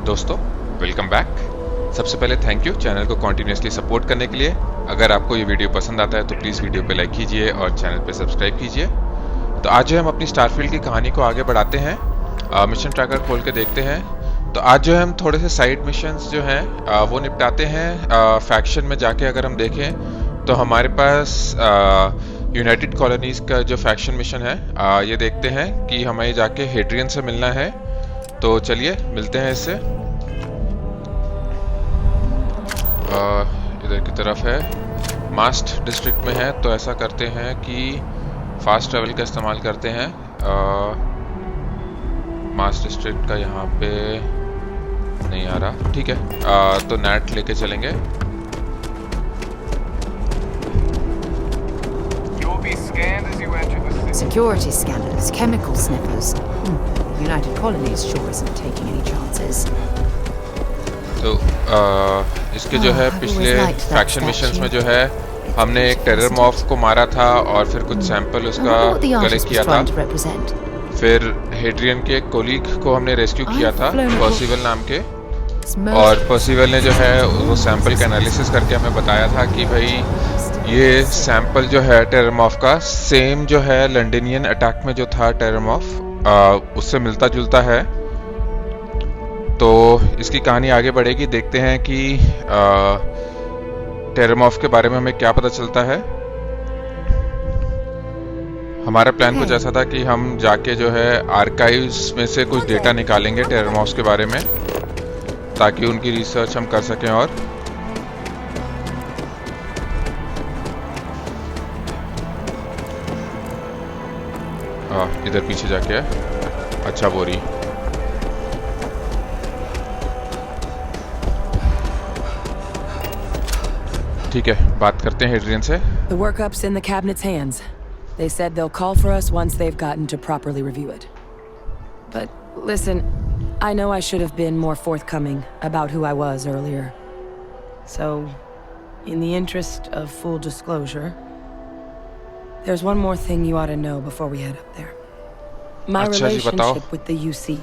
दोस्तों welcome back. सबसे पहले थैंक यू चैनल को कंटिन्यूअसली सपोर्ट करने के लिए। अगर आपको ये वीडियो पसंद आता है तो प्लीज़ वीडियो पे लाइक कीजिए और चैनल पे सब्सक्राइब कीजिए। तो आज जो है हम अपनी स्टारफील्ड की कहानी को आगे बढ़ाते हैं। मिशन ट्रैकर खोल के देखते हैं। तो आज जो है हम थोड़े से साइड मिशंस जो हैं वो निपटाते हैं। फैक्शन में जाके अगर हम देखें तो हमारे पास यूनाइटेड कॉलोनीज़ का जो फैक्शन मिशन है ये देखते हैं कि हमें जाके हेड्रियन से मिलना है। तो चलिए मिलते हैं इससे। इधर की तरफ है, मास्ट डिस्ट्रिक्ट में है। तो ऐसा करते हैं कि फास्ट ट्रैवल का इस्तेमाल करते हैं। मास्ट डिस्ट्रिक्ट का यहाँ पे नहीं आ रहा, ठीक है। तो नेट लेके चलेंगे। Security scanners, chemical sniffers. United Colonies sure isn't taking any chances. तो इसके जो है पिछले फैक्शन मिशंस में जो है हमने एक टेररमॉर्फ को मारा था और फिर कुछ सैंपल उसका कलेक्ट किया था। फिर हेड्रियन के एक कोलीग को हमने रेस्क्यू किया था पर्सिवल नाम के, और पर्सिवल ने जो है वो सैंपल का एनालिसिस करके हमें बताया था कि भाई ये सैंपल जो है टेररमॉर्फ का सेम जो है लंडनियन अटैक में जो था टेररमॉर्फ उससे मिलता जुलता है। तो इसकी कहानी आगे बढ़ेगी, देखते हैं कि टेररमॉर्फ के बारे में हमें क्या पता चलता है। हमारा प्लान कुछ ऐसा था कि हम जाके जो है आर्काइव्स में से कुछ डेटा निकालेंगे टेररमॉर्फ्स के बारे में, ताकि उनकी रिसर्च हम कर सकें। और इधर पीछे जाके है, अच्छा बोरी। ठीक है, बात करते हैं हेड्रियन से। The workup's in the cabinet's hands. They said they'll call for us once they've gotten to properly review it. But listen, I know I should have been more forthcoming about who I was earlier. So, in the interest of full disclosure, there's one more thing you ought to know before we head up there. My relationship with the UC.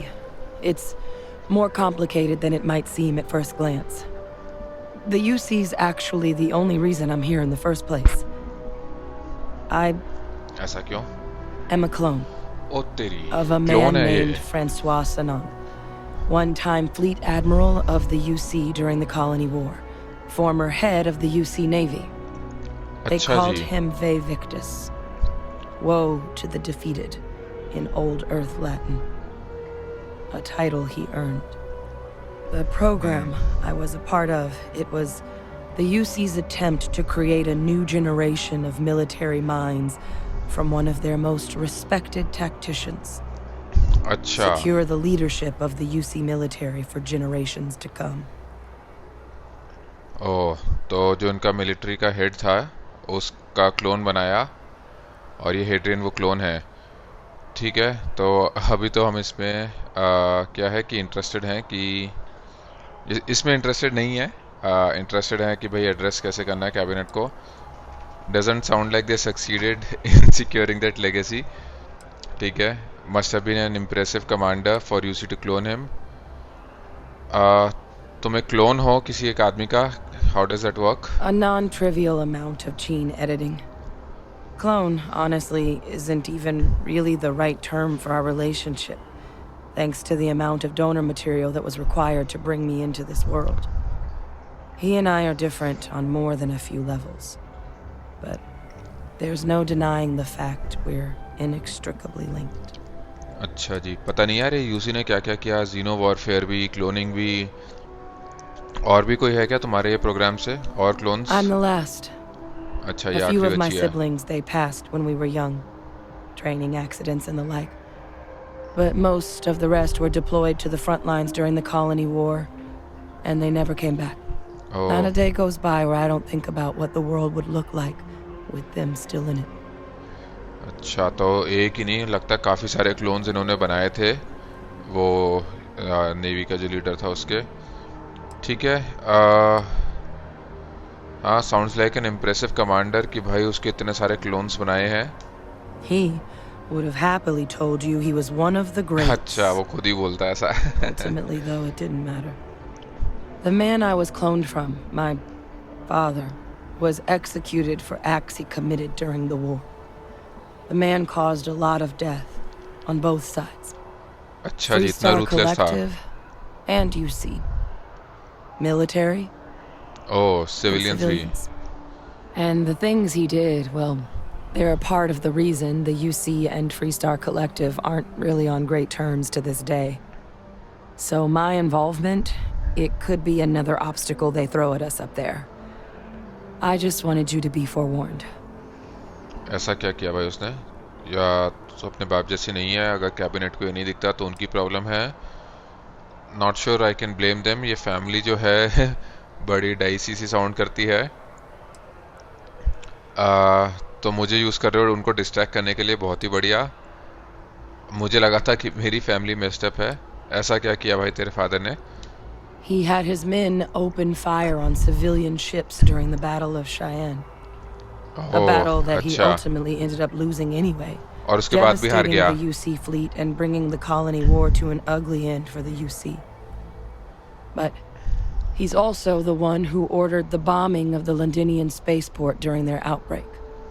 It's more complicated than it might seem at first glance. The UC's actually the only reason I'm here in the first place. I ऐसा क्यों? am a clone of a man named Francois Sanon, one-time fleet admiral of the UC during the Colony War, former head of the UC Navy. They called him Ve Victus, woe to the defeated, in Old Earth Latin, a title he earned. The program I was a part of, it was the UC's attempt to create a new generation of military minds from one of their most respected tacticians. Secure the leadership of the UC military for generations to come. ओह, तो जो उनका military का head था उसका clone बनाया, और ये Hadrian वो क्लोन है। ठीक है, तो अभी तो हम इसमें क्या है कि इंटरेस्टेड हैं कि इसमें इंटरेस्टेड नहीं है। इंटरेस्टेड है कि भाई एड्रेस कैसे करना है कैबिनेट को। Doesn't sound like they succeeded in securing that legacy. ठीक है, must have been an impressive commander for you see to clone him. तुम एक क्लोन हो किसी एक आदमी का, how does that work? A non-trivial amount of gene editing. Clone, honestly, isn't even really the right term for our relationship, thanks to the amount of donor material that was required to bring me into this world. He and I are different on more than a few levels, but there's no denying the fact we're inextricably linked. अच्छा जी, पता नहीं यार ये UC ने क्या क्या किया, जीनो warfare भी, क्लोनिंग भी। और भी कोई है क्या तुम्हारे ये प्रोग्राम से और क्लोन्स? I'm the last. अच्छा, A few of my siblings, they passed when we were young, training accidents and the like. But most of the rest were deployed to the front lines during the Colony War, and they never came back. Oh. Not a day goes by where I don't think about what the world would look like with them still in it. अच्छा, तो एक ही नहीं लगता काफ़ी सारे clones इन्होंने बनाए थे, वो नेवी का जो लीडर था उसके। ठीक है, हाँ, sounds like an impressive commander कि भाई उसके इतने सारे क्लोन्स बनाए हैं। He would have happily told you he was one of the greats. अच्छा वो खुद ही बोलता है ऐसा. Ultimately, though, it didn't matter. The man I was cloned from, my father, was executed for acts he committed during the war. The man caused a lot of death on both sides. अच्छा जी इतना Freestar ruthless था. Collective and UC. Military. Oh, civilians भी. And the things he did, well, they're a part of the reason the UC and Freestar Collective aren't really on great terms to this day. So my involvement, it could be another obstacle they throw at us up there. I just wanted you to be forewarned. ऐसा क्या किया भाई उसने? या तो अपने बाप जैसी नहीं है, अगर कैबिनेट को ये नहीं दिखता तो उनकी प्रॉब्लम है. Not sure I can blame them. ये फैमिली जो है बड़ी डाइसी सी साउंड करती है. तो मुझे यूज़ कर रहे हो उनको डिस्ट्रैक्ट करने के लिए, बहुत ही बढ़िया. मुझे लगा था कि मेरी फैमिली मेस्ड अप है. ऐसा क्या किया भाई तेरे फादर ने? He had his men open fire on civilian ships during the Battle of Cheyenne. A battle that he ultimately ended up losing anyway. और उसके बाद भी हार गया. Devastating the UC fleet and bringing the colony war to an ugly end for the UC. But he's also the one who ordered the bombing of the Londinian spaceport during their outbreak,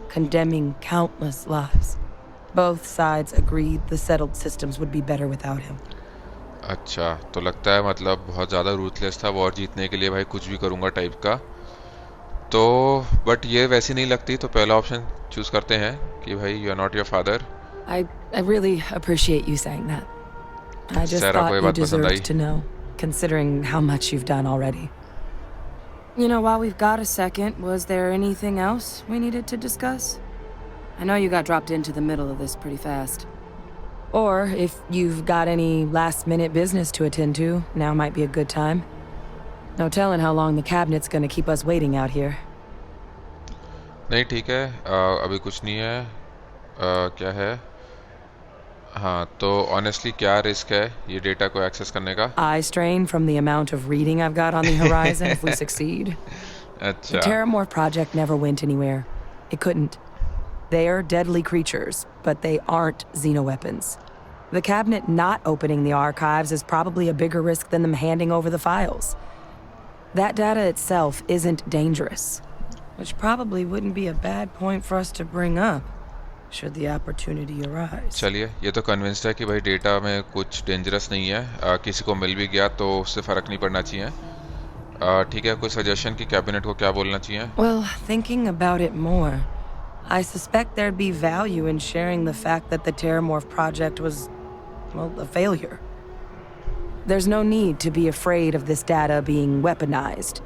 condemning countless lives. Both sides agreed the settled systems would be better without him. अच्छा तो लगता है मतलब बहुत ज़्यादा ruthless था, war जीतने के लिए भाई कुछ भी करूँगा टाइप का. तो बट ये वैसी नहीं लगती, तो पहला ऑप्शन चूज करते हैं कि भाई you are not your father. I really appreciate you saying that. I just thought you deserved to know, considering how much you've done already. You know, while we've got a second, was there anything else we needed to discuss? I know you got dropped into the middle of this pretty fast. Or if you've got any last-minute business to attend to, now might be a good time. No telling how long the cabinet's gonna keep us waiting out here. नहीं ठीक है, अभी कुछ नहीं है. क्या है? हाँ तो ऑनेस्टली क्या रिस्क है ये डेटा को एक्सेस करने का? Eye strain from the amount of reading I've got on the horizon if we succeed. अच्छा. The Terrormorph project never went anywhere. It couldn't. They are deadly creatures, but they aren't xenoweapons. The cabinet not opening the archives is probably a bigger risk than them handing over the files. That data itself isn't dangerous, which probably wouldn't be a bad point for us to bring up, should the opportunity arise. चलिए ये तो convinced है कि भाई data में कुछ dangerous नहीं है. किसी को मिल भी गया तो उससे फ़र्क नहीं पड़ना चाहिए. ठीक है, कोई सजेशन कि कैबिनेट को क्या बोलना चाहिए? Well, thinking about it more, I suspect there'd be value in sharing the fact that the Terrormorph project was, well, a failure. There's no need to be afraid of this data being weaponized.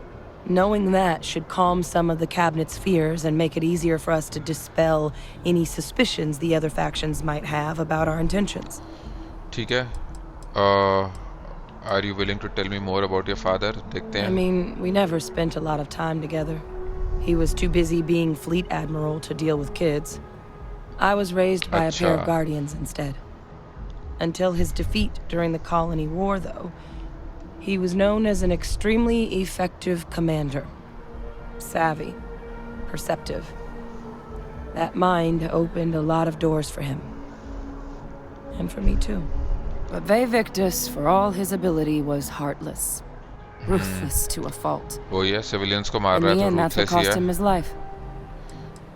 Knowing that should calm some of the cabinet's fears and make it easier for us to dispel any suspicions the other factions might have about our intentions. ठीक है. Are you willing to tell me more about your father? देखते हैं. I mean, we never spent a lot of time together. He was too busy being fleet admiral to deal with kids. I was raised by a pair of guardians instead. Until his defeat during the colony war, though, he was known as an extremely effective commander. Savvy, perceptive. That mind opened a lot of doors for him. And for me too. But Victus, for all his ability, was heartless. Ruthless to a fault. वो ये civilians को मार रहा है तो that's what cost him his life.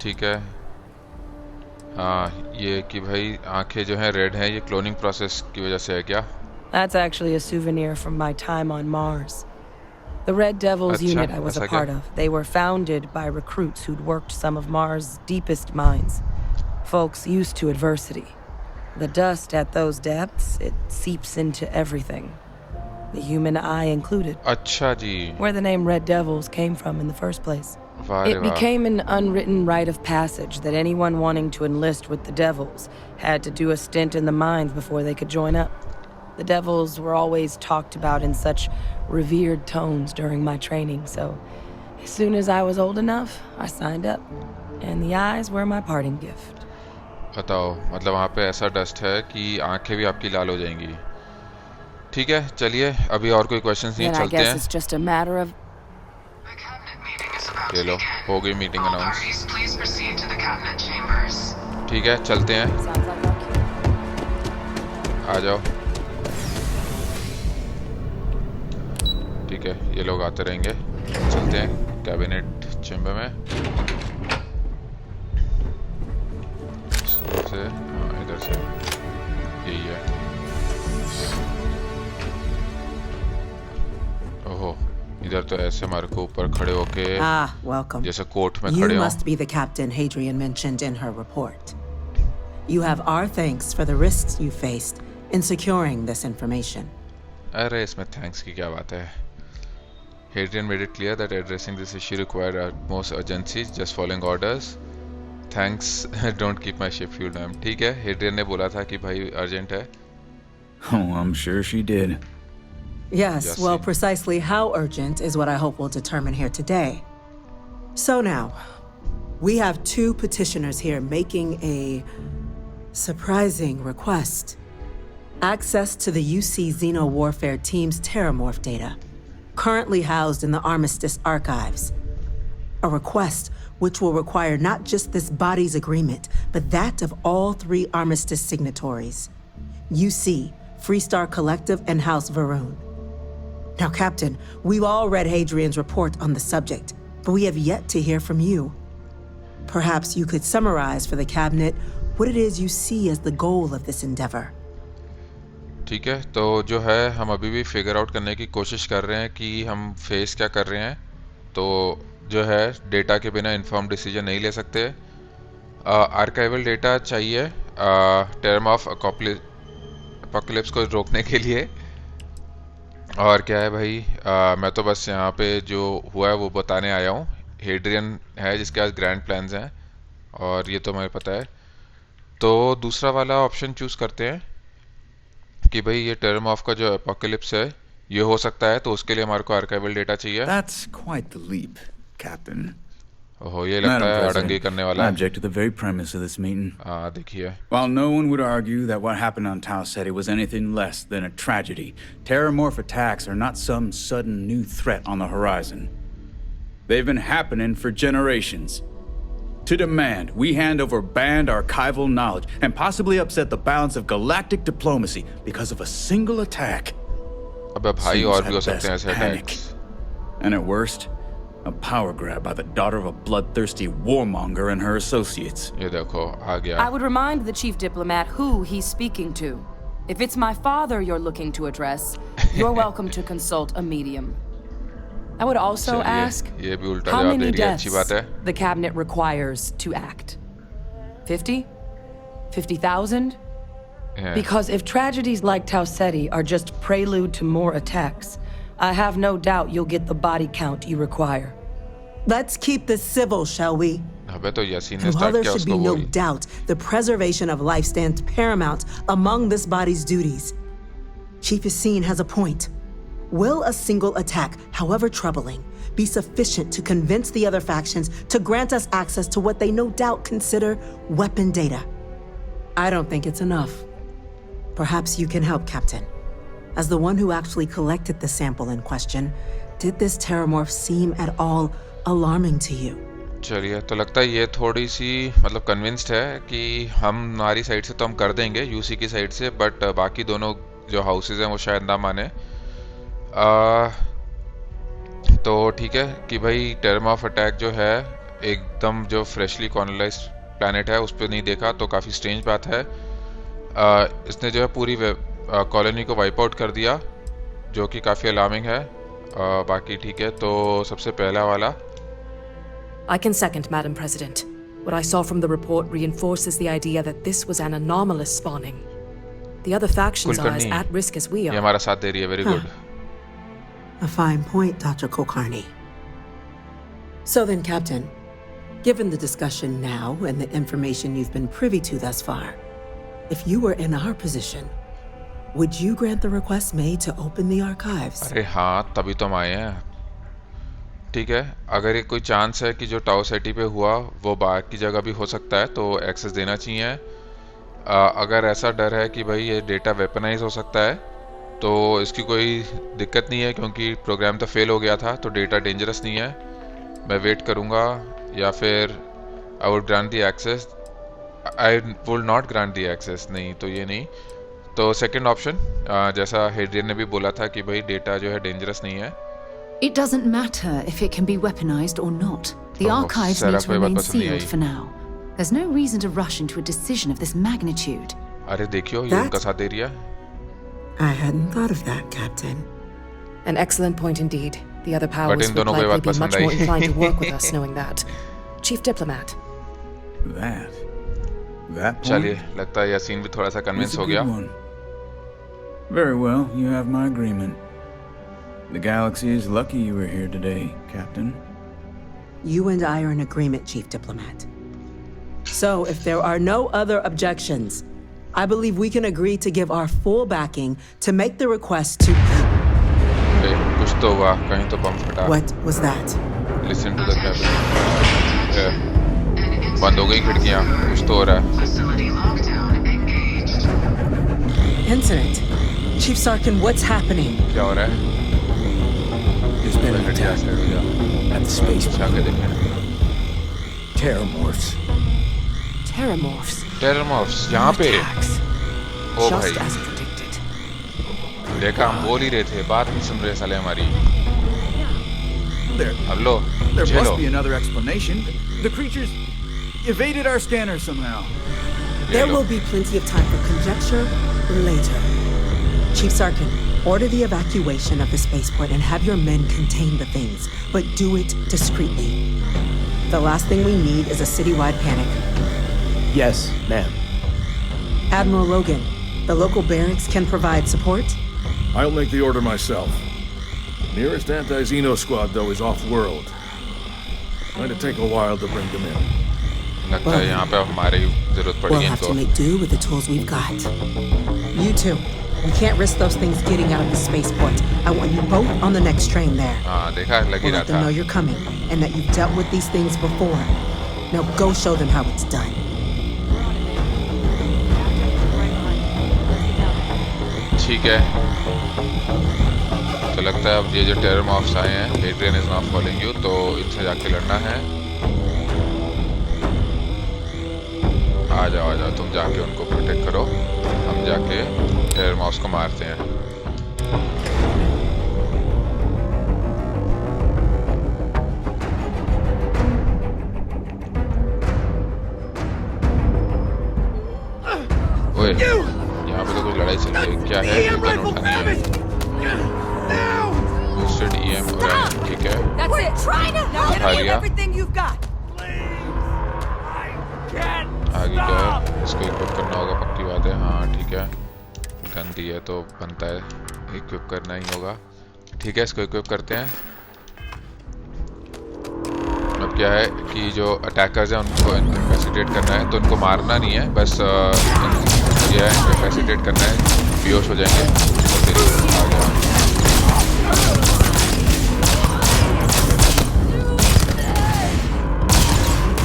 ठीक है. हाँ ये कि भाई आंखें जो हैं रेड हैं, ये क्लोनिंग प्रोसेस की वजह से है क्या? That's actually a souvenir from my time on Mars. The Red Devils unit I was a part of. They were founded by recruits who'd worked some of Mars' deepest mines. Folks used to adversity. The dust at those depths, it seeps into everything. The human eye included. अच्छा जी. Where the name Red Devils came from in the first place. It became an unwritten rite of passage that anyone wanting to enlist with the Devils had to do a stint in the mines before they could join up. The Devils were always talked about in such revered tones during my training, so as soon as I was old enough, I signed up. And the eyes were my parting gift. बताओ, मतलब वहाँ पे ऐसा dust है कि आंखें भी आपकी लाल हो जाएंगी. ठीक है, चलिए अभी और कोई क्वेश्चंस नहीं, चलते हैं. It's just a matter of ये लो, हो गई मीटिंग अनाउंस. ठीक है, चलते हैं. आ जाओ। ठीक है, ये लोग आते रहेंगे। चलते हैं कैबिनेट चेम्बर में। से इधर से यही है। ओहो, इधर तो ऐसे हमारे को ऊपर खड़े होके welcome. जैसे कोर्ट में खड़े You हो। must be the captain Hadrian mentioned in her report. You have our thanks for the risks you faced in securing this information. अरे इसमें थैंक्स की क्या बात है? Hadrian made it clear that addressing this issue required utmost urgency, just following orders. Thanks, don't keep my ship fueled, ma'am. ठीक है, Hadrian ने बोला था कि भाई अर्जेंट है। Oh, I'm sure she did. Yes, well, precisely how urgent is what I hope we'll determine here today. So now, we have two petitioners here making a surprising request. Access to the UC Xeno Warfare Team's Terrormorph data, currently housed in the Armistice archives. A request which will require not just this body's agreement, but that of all three Armistice signatories. UC, Freestar Collective, and House Varun. Now, Captain, we've all read Hadrian's report on the subject, but we have yet to hear from you. Perhaps you could summarize for the Cabinet what it is you see as the goal of this endeavor. ठीक है, तो जो है हम अभी भी figure out करने की कोशिश कर रहे हैं कि हम फेस क्या कर रहे हैं। तो जो है डेटा के बिना इन्फॉर्म डिसीजन नहीं ले सकते। आर्काइवल डेटा चाहिए टेरमॉर्फ एपोकलिप्स को रोकने के लिए। और क्या है भाई, मैं तो बस यहाँ पे जो हुआ है वो बताने आया हूँ। हेड्रियन है जिसके पास ग्रैंड प्लान्स हैं और ये तो मुझे पता है। तो दूसरा वाला ऑप्शन चूज करते हैं कि भाई ये टेरमॉर्फ का जो एपोकलिप्स है ये हो सकता है, तो उसके लिए हमारे को आर्काइवल डेटा चाहिए। That's quite the leap, Captain. ओहो, ये लगता है अड़ंगी करने वाला I है। object to the very premise of this meeting. देखिए। While no one would argue that what happened on Tau Ceti was anything less than a tragedy, Terrormorph attacks are not some sudden new threat on the horizon. They've been happening for generations. To demand we hand over banned archival knowledge and possibly upset the balance of galactic diplomacy because of a single attack. अबे भाई Seems और भी हो at सकते हैं best ऐसे panic. Attacks. And at worst, a power grab by the daughter of a bloodthirsty warmonger and her associates. ये देखो आ गया। I would remind the chief diplomat who he's speaking to. If it's my father you're looking to address, you're welcome to consult a medium. I would also ask, ये भी उल्टा how जवाब दे many रही है, deaths अच्छी बात है। the cabinet requires to act? 50? 50,000? Yeah. Because if tragedies like Tau Ceti are just prelude to more attacks, I have no doubt you'll get the body count you require. Let's keep this civil, shall we? अबे तो यासीन ने And while start there किया should उसको be no बोल। doubt the preservation of life stands paramount among this body's duties, Chief Yassine has a point. Will a single attack, however troubling, be sufficient to convince the other factions to grant us access to what they no doubt consider weapon data? I don't think it's enough. Perhaps you can help, Captain. As the one who actually collected the sample in question, did this Terrormorph seem at all alarming to you? चलिए, तो लगता है ये थोड़ी सी मतलब convinced है कि हमारी साइड से तो हम कर देंगे यूसी की साइड से, बट बाकी दोनों जो हाउसेज हैं वो शायद ना माने। तो ठीक है कि भाई टेरमॉर्फ अटैक जो है एकदम जो फ्रेशली कॉलोनाइज्ड प्लैनेट है उस पर नहीं देखा तो काफ़ी स्ट्रेंज बात है। इसने जो है पूरी कॉलोनी को वाइप आउट कर दिया जो कि काफ़ी अलार्मिंग है। बाकी ठीक है, तो सबसे पहला वाला I can second, Madam President. What I saw from the report reinforces the idea that this was an anomalous spawning. The other factions are as at risk as we ये are. हमारा साथ दे रही है, very good. A fine point, Dr. Kulkarni. So then, Captain, given the discussion now and the information you've been privy to thus far, if you were in our position, would you grant the request made to open the archives? अरे हाँ, तभी तो हम आए हैं। ठीक है, अगर ये कोई चांस है कि जो टाउ सेटी पे हुआ वो बाकी जगह भी हो सकता है तो एक्सेस देना चाहिए। अगर ऐसा डर है कि भाई ये डेटा वेपनाइज हो सकता है तो इसकी कोई दिक्कत नहीं है क्योंकि प्रोग्राम तो फेल हो गया था, तो डेटा डेंजरस नहीं है। मैं वेट करूँगा या फिर I would grant the access, I would not grant the access, नहीं तो ये नहीं। तो सेकंड ऑप्शन जैसा हेड्रियन ने भी बोला था कि भाई डेटा जो है डेंजरस नहीं है. It doesn't matter if it can be weaponized or not. The archives need to remain sealed for now. There's no reason to rush into a decision of this magnitude. अरे देखियो ये उनका साथ दे रही है. I hadn't thought of that, Captain. An excellent point indeed. The other powers would likely be much more inclined to work with us knowing that. Chief Diplomat. That point? चलिए लगता है यासीन भी थोड़ा सा कन्विंस हो गया. Very well, you have my agreement. The galaxy is lucky you were here today, Captain. You and I are in agreement, Chief Diplomat. So, if there are no other objections, I believe we can agree to give our full backing to make the request to... कुछ तो हुआ, कहीं तो बम फटा. What was that? Listen to the cabin. बंद हो गई खिड़कियाँ, कुछ तो हो रहा है. Incident. Chief Sarkin, what's happening? क्या हो रहा है? There's been an attack at the spaceport. जाके देखें. Terrormorphs. Terrormorphs. Terrormorphs यहाँ पे. ओ भाई. Just as predicted. देखा हम बोल ही रहे थे, बात नहीं सुन रहे साले हमारी. अब लो. There must be another explanation. The creatures evaded our scanner somehow. There will be plenty of time for conjecture later. Chief Sarkin, order the evacuation of the spaceport and have your men contain the things, but do it discreetly. The last thing we need is a citywide panic. Yes, ma'am. Admiral Logan, the local barracks can provide support? I'll make the order myself. Nearest anti-Xeno squad, though, is off-world. Going to take a while to bring them in. लगता है यहाँ पे हमारी जरूरत पड़ेगी We'll have to make do with the tools we've got. You too. We can't risk those things getting out of the spaceport. I want you both on the next train there. हाँ देखा लगी We'll रहा let them know था. you're coming and that you've dealt with these things before. Now go show them how it's done. ठीक है. तो लगता है अब ये जो टेररमॉर्फ्स आए हैं, Hadrian is not following you, तो इनसे जाके लड़ना है. आ जाओ तुम जाके उनको प्रोटेक्ट करो. हम जाके टेररमॉर्फ्स को मारते हैं. ओए यहाँ पे तो कुछ लड़ाई चल रही है. क्या है? गन उठानी है. बूस्टेड EM हो रहा है. ठीक है. उठा लिया. आगे क्या है? इसको इक्विप करना होगा, पक्की बात है. हाँ ठीक है. गन दी है तो बनता है इक्विप करना ही होगा. ठीक है, इसको इक्विप करते हैं. अब क्या है कि जो अटैकर्स हैं उनको इंकैपेसिटेट करना है. तो उनको मारना नहीं है, बस ये है इंकैपेसिटेट करना है. बेहोश हो जाएंगे. आ गया.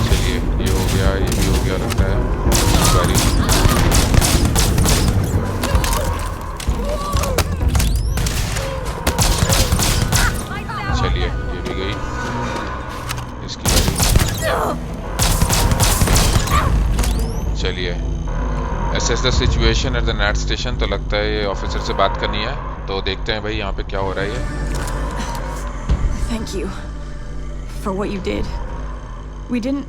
चलिए ये हो गया, ये भी हो गया लगता है. गाड़ी चलिए ये भी गई. इसकी गाड़ी. चलिए assess the situation at the NAT station. तो लगता है ये ऑफिसर से बात करनी है. तो देखते हैं भाई यहाँ पे क्या हो रहा है. Thank you for what you did. We didn't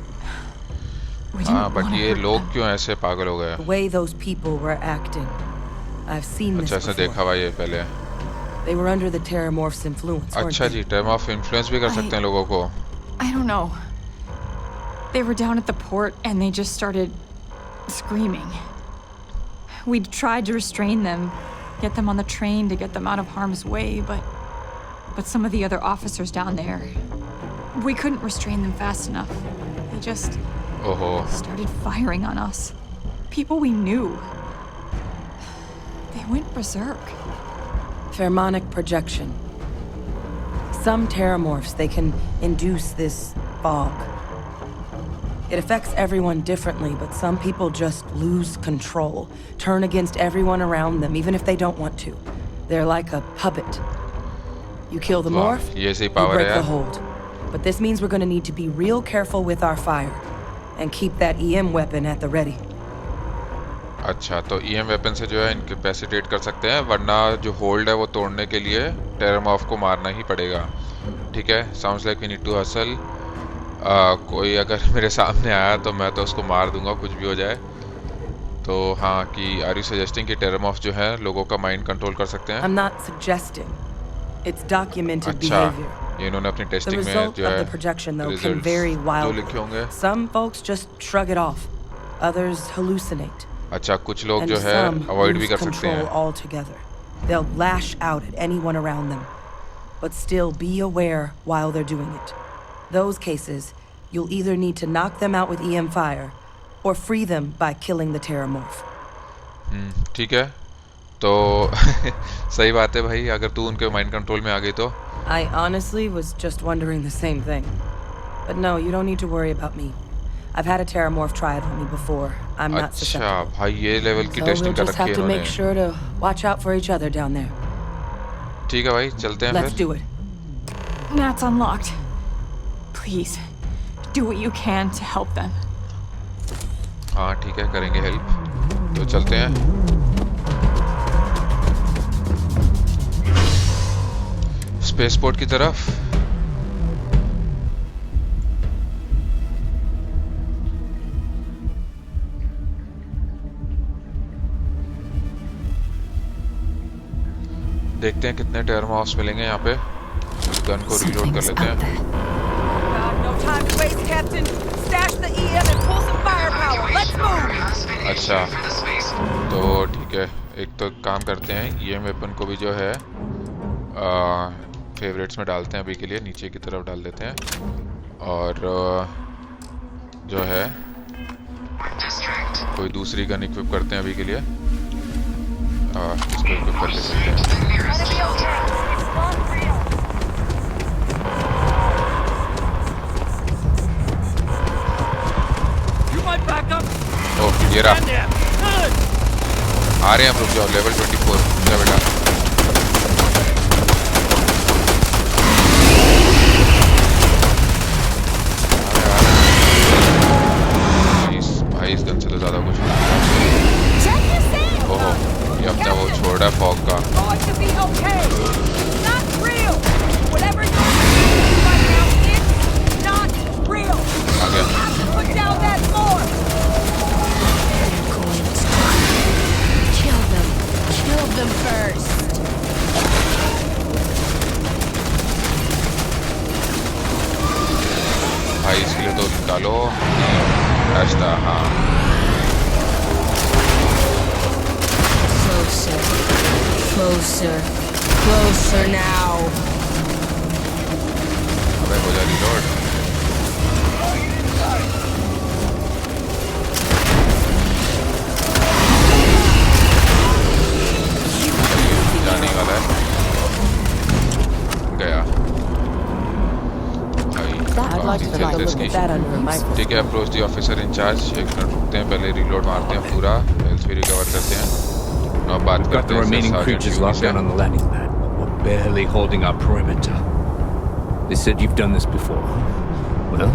हाँ बट ये लोग क्यों ऐसे पागल हो गए? The way those people were acting. I've seen this अच्छा ऐसे देखा हुआ ये पहले. They were under the Terrormorph's influence. अच्छा जी, Terrormorph influence भी कर सकते हैं लोगों को. I don't know. They were down at the port and they just started screaming. We tried to restrain them, get them on the train to get them out of harm's way, but some of the other officers down there, we couldn't restrain them fast enough. They just started firing on us. People we knew. They went berserk. Pheromonic projection. Some Terrormorphs, they can induce this fog. It affects everyone differently, but some people just lose control, turn against everyone around them, even if they don't want to. They're like a puppet. You kill the morph, you break the hold. But this means we're going to need to be real careful with our fire, and keep that EM weapon at the ready. अच्छा, तो EM weapon से जो है incapacitate कर सकते हैं, वरना जो होल्ड है वो तोड़ने के लिए टेरमॉर्फ को मारना ही पड़ेगा। ठीक है, sounds like we need to hustle. कोई अगर मेरे सामने आया तो मैं तो उसको मार दूंगा, कुछ भी हो जाए। तो हाँ, कि आर यू सजेस्टिंग कि टेरमॉर्फ जो है लोगों का माइंड कंट्रोल कर सकते हैं? I'm not suggesting. It's documented अच्छा, behavior. ये इन्होंने अपनी The टेस्टिंग में result जो of है the projection, though, can results vary जो wildly. लिखे होंगे। Some folks just shrug it off. Others hallucinate. अच्छा, कुछ लोग And जो है some अवॉइड भी lose कर सकते control हैं। altogether. They'll lash out at anyone around them, but still be aware while they're doing it. Those cases, you'll either need to knock them out with EM fire, or free them by killing the Terrormorph. ठीक है, तो सही बात है भाई, अगर तू उनके माइंड कंट्रोल में आ गई तो। I honestly was just wondering the same thing. But no, you don't need to worry about me. I've had a Terrormorph try it on me before. I'm not अच्छा susceptible. भाई, ये level की So we'll testing कर just रखी have है to make इन्होंने। sure to watch out for each other down there. ठीक है भाई, चलते हैं Let's फिर। do it. Nat's unlocked. Please, do what you can to help them. हाँ ठीक है, करेंगे हेल्प। तो चलते हैं। स्पेसपोर्ट की तरफ। देखते हैं कितने टेरमॉर्फ्स मिलेंगे यहाँ पे। गन को रीलोड कर लेते हैं। No time to waste, Captain. Stash the EM and pull some firepower. Let's move. अच्छा, तो ठीक है, एक तो काम करते हैं, EM वेपन को भी जो है फेवरेट्स में डालते हैं अभी के लिए, नीचे की तरफ डाल देते हैं। और जो है कोई दूसरी गन इक्विप करते हैं अभी के लिए। इसको इक्विप करके चलते हैं। ओह, ये रहा, आ रहे हैं हम, रुक जाओ। लेवल 24 जा बेटा। भाई इस गन से तो ज्यादा कुछ नहीं। ओहो, ये अपना वो छोड़ रहा है फॉग का। आ गया। Kill them first. भाई इसके लिए तो निकालो रास्ता। हाँ, Closer, closer, closer now. अबे हो जा रीलोड। जाने वाला है, गया I'd like to take a look at that under a microscope. ठीक है, अप्रोच द ऑफिसर इंचार्ज। एक मिनट रुकते हैं, पहले रीलोड मारते हैं पूरा, हेल्थ भी रिकवर करते हैं। अब बात Got करते the हैं remaining Sergeant creatures Yumi locked से। down on the landing pad. We're barely holding our perimeter. They said you've done this before. Well,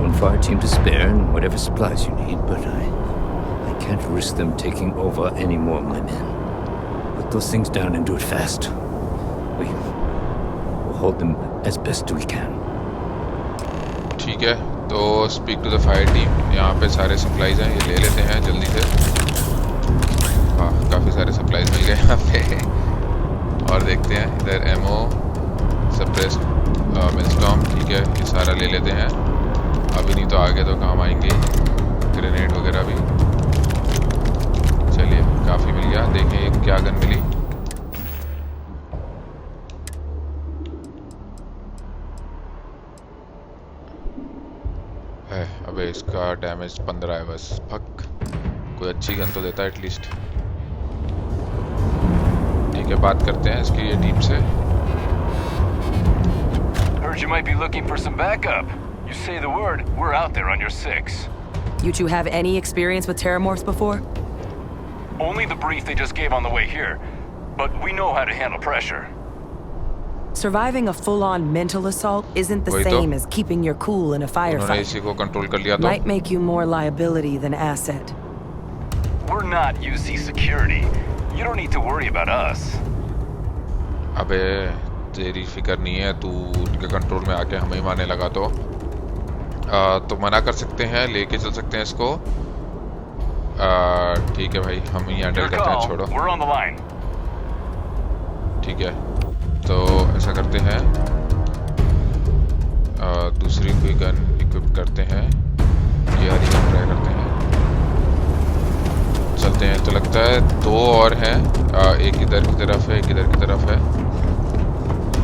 one fire team to spare and whatever supplies you need, but I can't risk them taking over any more of my men. Put those things down and do it fast. We'll hold them as best we can. ठीक है, तो speak to the fire team. यहाँ पे सारे supplies हैं, ये ले लेते हैं जल्दी से। हाँ, काफ़ी सारे सप्लाईज मिल गए यहाँ पे। और देखते हैं इधर एमओ, सप्रेस, मिलस्टॉर्म। ठीक है, ये सारा ले लेते हैं, अभी नहीं तो आगे तो काम आएंगे। ग्रेनेड वगैरह भी। चलिए, काफ़ी मिल गया। देखें क्या गन मिली। अबे इसका डैमेज 15 है बस। फक, कोई अच्छी गन तो देता है एटलीस्ट। ठीक है, बात करते हैं इसकी ये टीम से। Heard you might be looking for some backup. You say the word, we're out there on your 6. You two have any experience with Terrormorphs before? Only the brief they just gave on the way here, but we know how to handle pressure. Surviving a full-on mental assault isn't the same as keeping your cool in a उन्होंने firefight. इसी को control कर लिया तो Might make you more liability than asset. We're not UC security. You don't need to worry about us. अबे तेरी फिक्र नहीं है, तू उनके कंट्रोल में आके हमें ही मारने लगा तो मना कर सकते हैं, लेके चल सकते हैं इसको। ठीक है भाई, हम ही हैंडल करते हैं, छोड़ो। We're on the line. ठीक है, तो ऐसा करते हैं, दूसरी कोई गन इक्विप करते हैं, ये वाली गन ट्राई करते हैं, चलते हैं। तो लगता है 2 और हैं, एक इधर की तरफ है, एक इधर की तरफ है।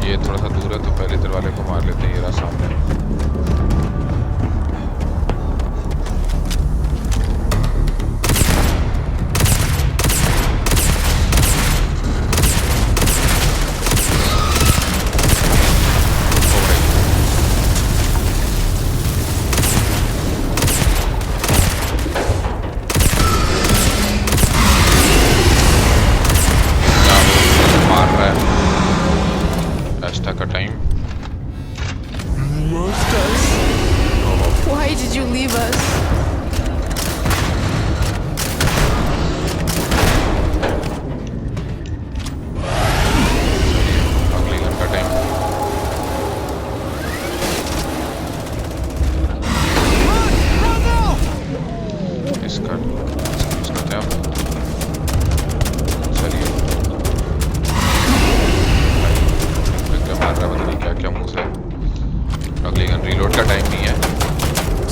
ये थोड़ा सा दूर है, तो पहले इधर वाले को मार लेते हैं, ये रहा सामने। Why did you leave us? अगली गन का टाइम। इसका क्या? चलिए, क्या मार रहा है, पता नहीं क्या क्या मुंह से। अगली गन रीलोड का टाइम नहीं है,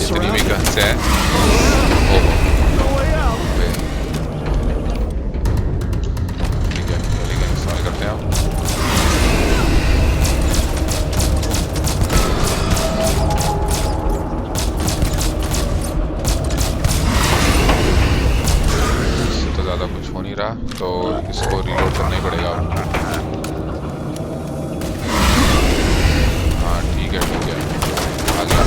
इतनी भी गन से है। ठीक है, अगली गन इस्तेमाल करते हैं हम। इससे तो ज़्यादा कुछ हो नहीं रहा, तो इसको रीलोड करना ही पड़ेगा। हाँ ठीक है, आ गया।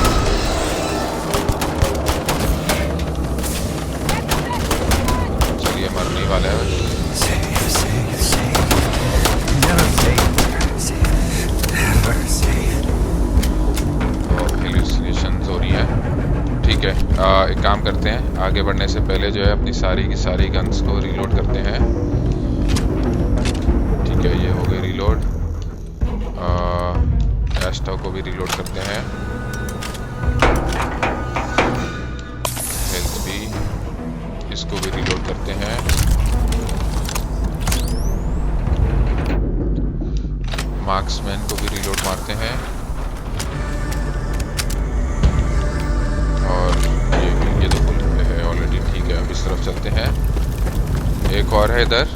चलिए, मरने वाला है। हेलुसिनेशंस हो रही हैं। ठीक है, एक काम करते हैं, आगे बढ़ने से पहले जो है अपनी सारी की सारी गन्स को रीलोड करते हैं। ठीक है, ये हो गई रीलोड। एस्टा को भी रीलोड करते हैं, हेल्थ भी, इसको भी रीलोड करते हैं। मार्क्समैन को भी रीलोड मारते हैं, और ये तो फुल है ऑलरेडी। ठीक है, अब इस तरफ चलते हैं। एक और है इधर,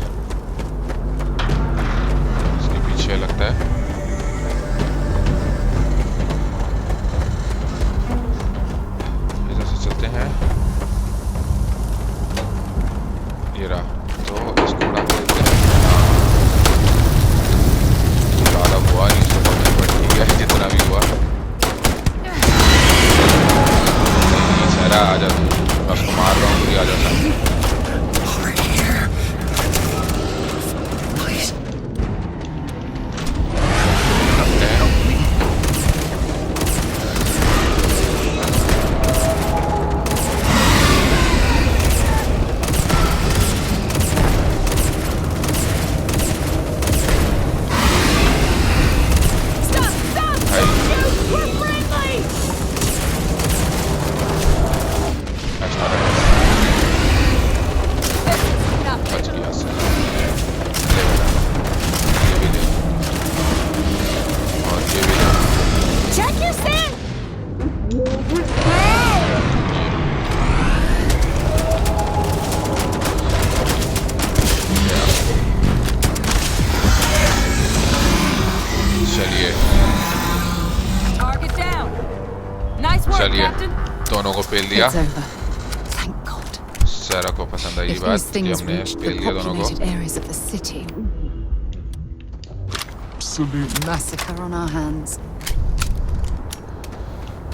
इसके पीछे लगता है। हैं ये रहा, तो इसको उड़ा देते हैं। ज़्यादा हुआ नहीं, छोटा नहीं, बट ठीक है, जितना भी हुआ। सारा आ जा, मैं उसको मार रहा हूँ, तो आ जाता। चलिए, दोनों को पेल दिया। सारा को पसंद आई बात कि हमने पेल दिया दोनों को।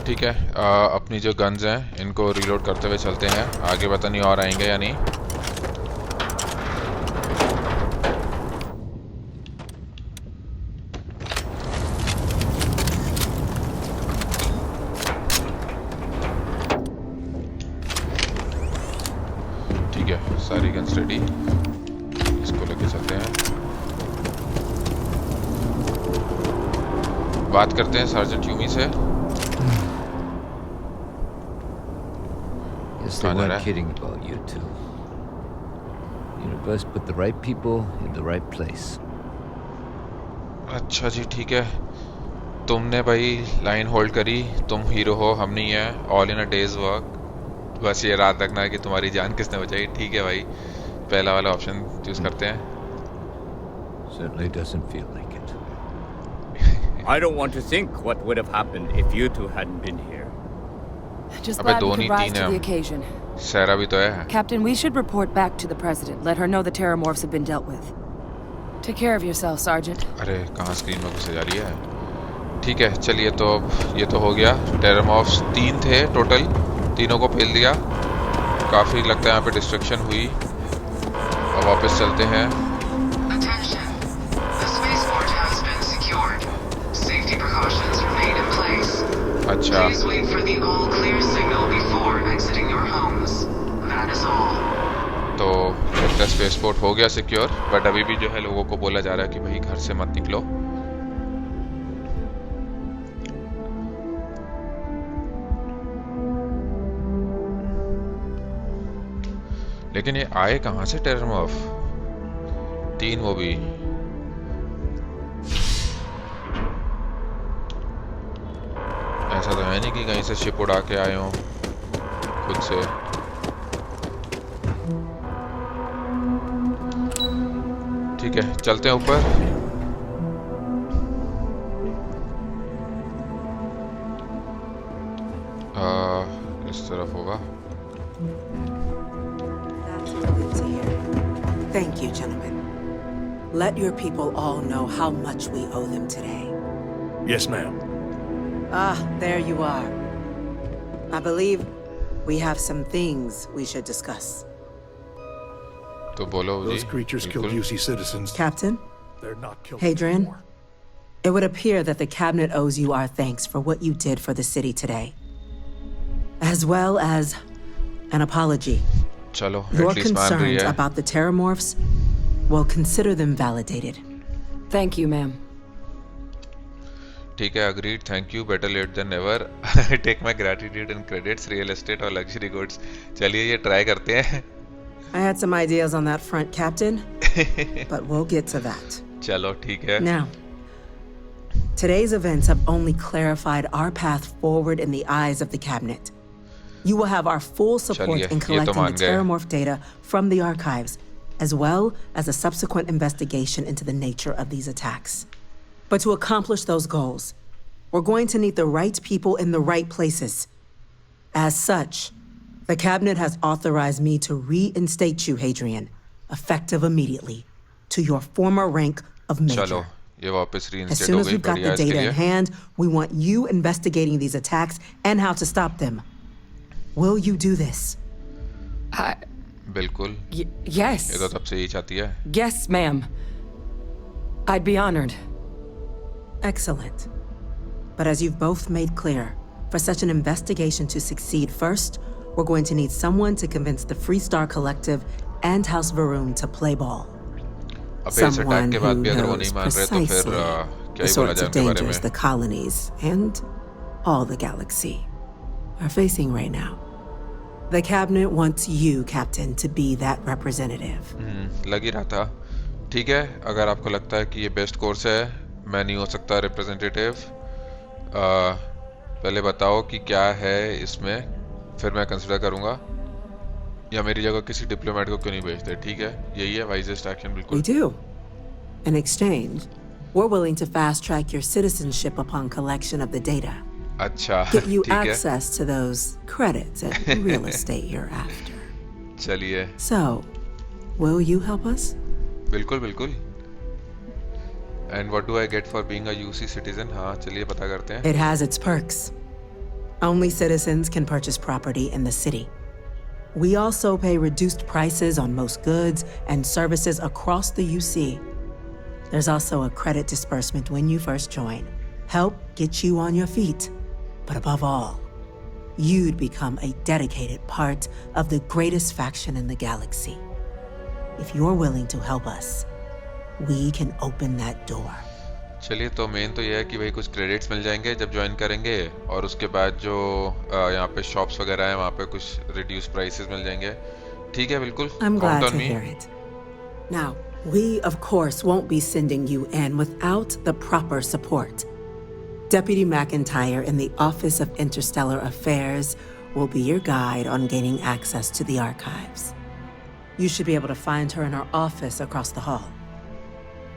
ठीक है, अपनी जो गन्स हैं इनको रीलोड करते हुए चलते हैं आगे। पता नहीं और आएंगे या नहीं। सारी ऑलमोस्ट रेडी, इसको लेके चलते हैं, बात करते हैं सार्जेंट यूमी से। Yes, they weren't kidding about you two. Universe put the right people in the right place. अच्छा जी ठीक है, तुमने भाई लाइन होल्ड करी, तुम हीरो हो, हम नहीं है, all in a days work. बस ये याद रखना है कि तुम्हारी जान किसने बचाई। ठीक है भाई, पहला वाला ऑप्शन चूज करते हैं। Certainly doesn't feel like it. I don't want to think what would have happened if you two hadn't been here. Just अबे glad दो we नहीं could rise तीन to है, the occasion. सहरा भी तो है। Captain, we should report back to the President. Let her know the Terrormorphs have been dealt with. Take care of yourself, Sergeant. अरे कहाँ स्क्रीन में घुसे जा रही है। ठीक है चलिए, तो अब ये तो हो गया। टेररमॉर्फ्स 3 थे टोटल, तीनों को पेल दिया। काफ़ी लगता है यहाँ पे डिस्ट्रक्शन हुई। अब वापस चलते हैं। Attention. The spaceport has been secured. Safety precautions remain in place. अच्छा, Please wait for the all clear signal before exiting your homes. That is all. तो लगता है स्पेसपोर्ट हो गया सिक्योर, बट अभी भी जो है लोगों को बोला जा रहा है कि भाई घर से मत निकलो। लेकिन ये आए कहाँ से टेररमॉर्फ? 3 वो भी। ऐसा तो है नहीं कि कहीं से शिप उड़ा के आए हों खुद से। ठीक है चलते हैं ऊपर। इस तरफ होगा। Good to hear. Thank you, gentlemen. Let your people all know how much we owe them today. Yes, ma'am. Ah, there you are. I believe we have some things we should discuss. तो बोलो जी। Those creatures killed UC citizens. Captain, They're not killed Hadrian, anymore. it would appear that the Cabinet owes you our thanks for what you did for the city today, as well as an apology. चलो, Your at least मान रही concerns है। about the Terrormorphs, well, consider them validated. Thank you, ma'am. ठीक है, agreed, thank you, better late than never. I take my gratitude and credits, real estate और luxury goods. चलिए ये try करते हैं। I had some ideas on that front, Captain, but we'll get to that. चलो ठीक है। Now, today's events have only clarified our path forward in the eyes of the Cabinet. You will have our full support चलिए, in ये तो collecting मान the गए। Terrormorph data from the archives, as well as a subsequent investigation into the nature of these attacks. But to accomplish those goals, we're going to need the right people in the right places. As such, the Cabinet has authorized me to reinstate you, Hadrian, effective immediately, to your former rank of Major. चलो ये वापस As reinstate soon हो as गई, we've got बढ़िया the इसके data in लिए। hand, we want you investigating these attacks and how to stop them. Will you do this? बिल्कुल, Yes. ये तो तब से ही चाहती है। Yes, ma'am. I'd be honored. Excellent. But as you've both made clear, for such an investigation to succeed first, we're going to need someone to convince the Freestar Collective and House Varun to play ball. अब इस attack Someone के who बाद भी अगर वो knows नहीं मान रहे तो फिर precisely क्या the ही बोला sorts जाए of उनके बारे dangers में। the colonies and all the galaxy are facing right now. The Cabinet wants you, Captain, to be that representative. लग ही रहा था। ठीक है, अगर आपको लगता है कि ये बेस्ट कोर्स है, मैं नहीं हो सकता रिप्रेजेंटेटिव, पहले बताओ कि क्या है इसमें, फिर मैं कंसिडर करूँगा, या मेरी जगह किसी डिप्लोमेट को क्यों नहीं भेजते। ठीक है, यही है वाइजेस्ट एक्शन। We बिल्कुल। do. In exchange, we're willing to fast track your citizenship upon collection of the data. अच्छा Get you ठीक है, access to those credits and real estate you're after. चलिए So, will you help us? बिल्कुल बिल्कुल। And what do I get for being a UC citizen? हाँ चलिए पता करते हैं। It has its perks. Only citizens can purchase property in the city. We also pay reduced prices on most goods and services across the UC. There's also a credit disbursement when you first join. Help get you on your feet. But above all, you'd become a dedicated part of the greatest faction in the galaxy. If you're willing to help us, we can open that door. चलिए तो main तो ये है कि भाई कुछ credits मिल जाएंगे जब ज्वाइन करेंगे और उसके बाद जो यहाँ पे शॉप्स वगैरह हैं वहाँ पे कुछ रिड्यूस प्राइसेस मिल जाएंगे ठीक है बिल्कुल I'm glad to hear it. Now, we of course won't be sending you in without the proper support. Deputy McIntyre in the Office of Interstellar Affairs will be your guide on gaining access to the archives. You should be able to find her in her office across the hall.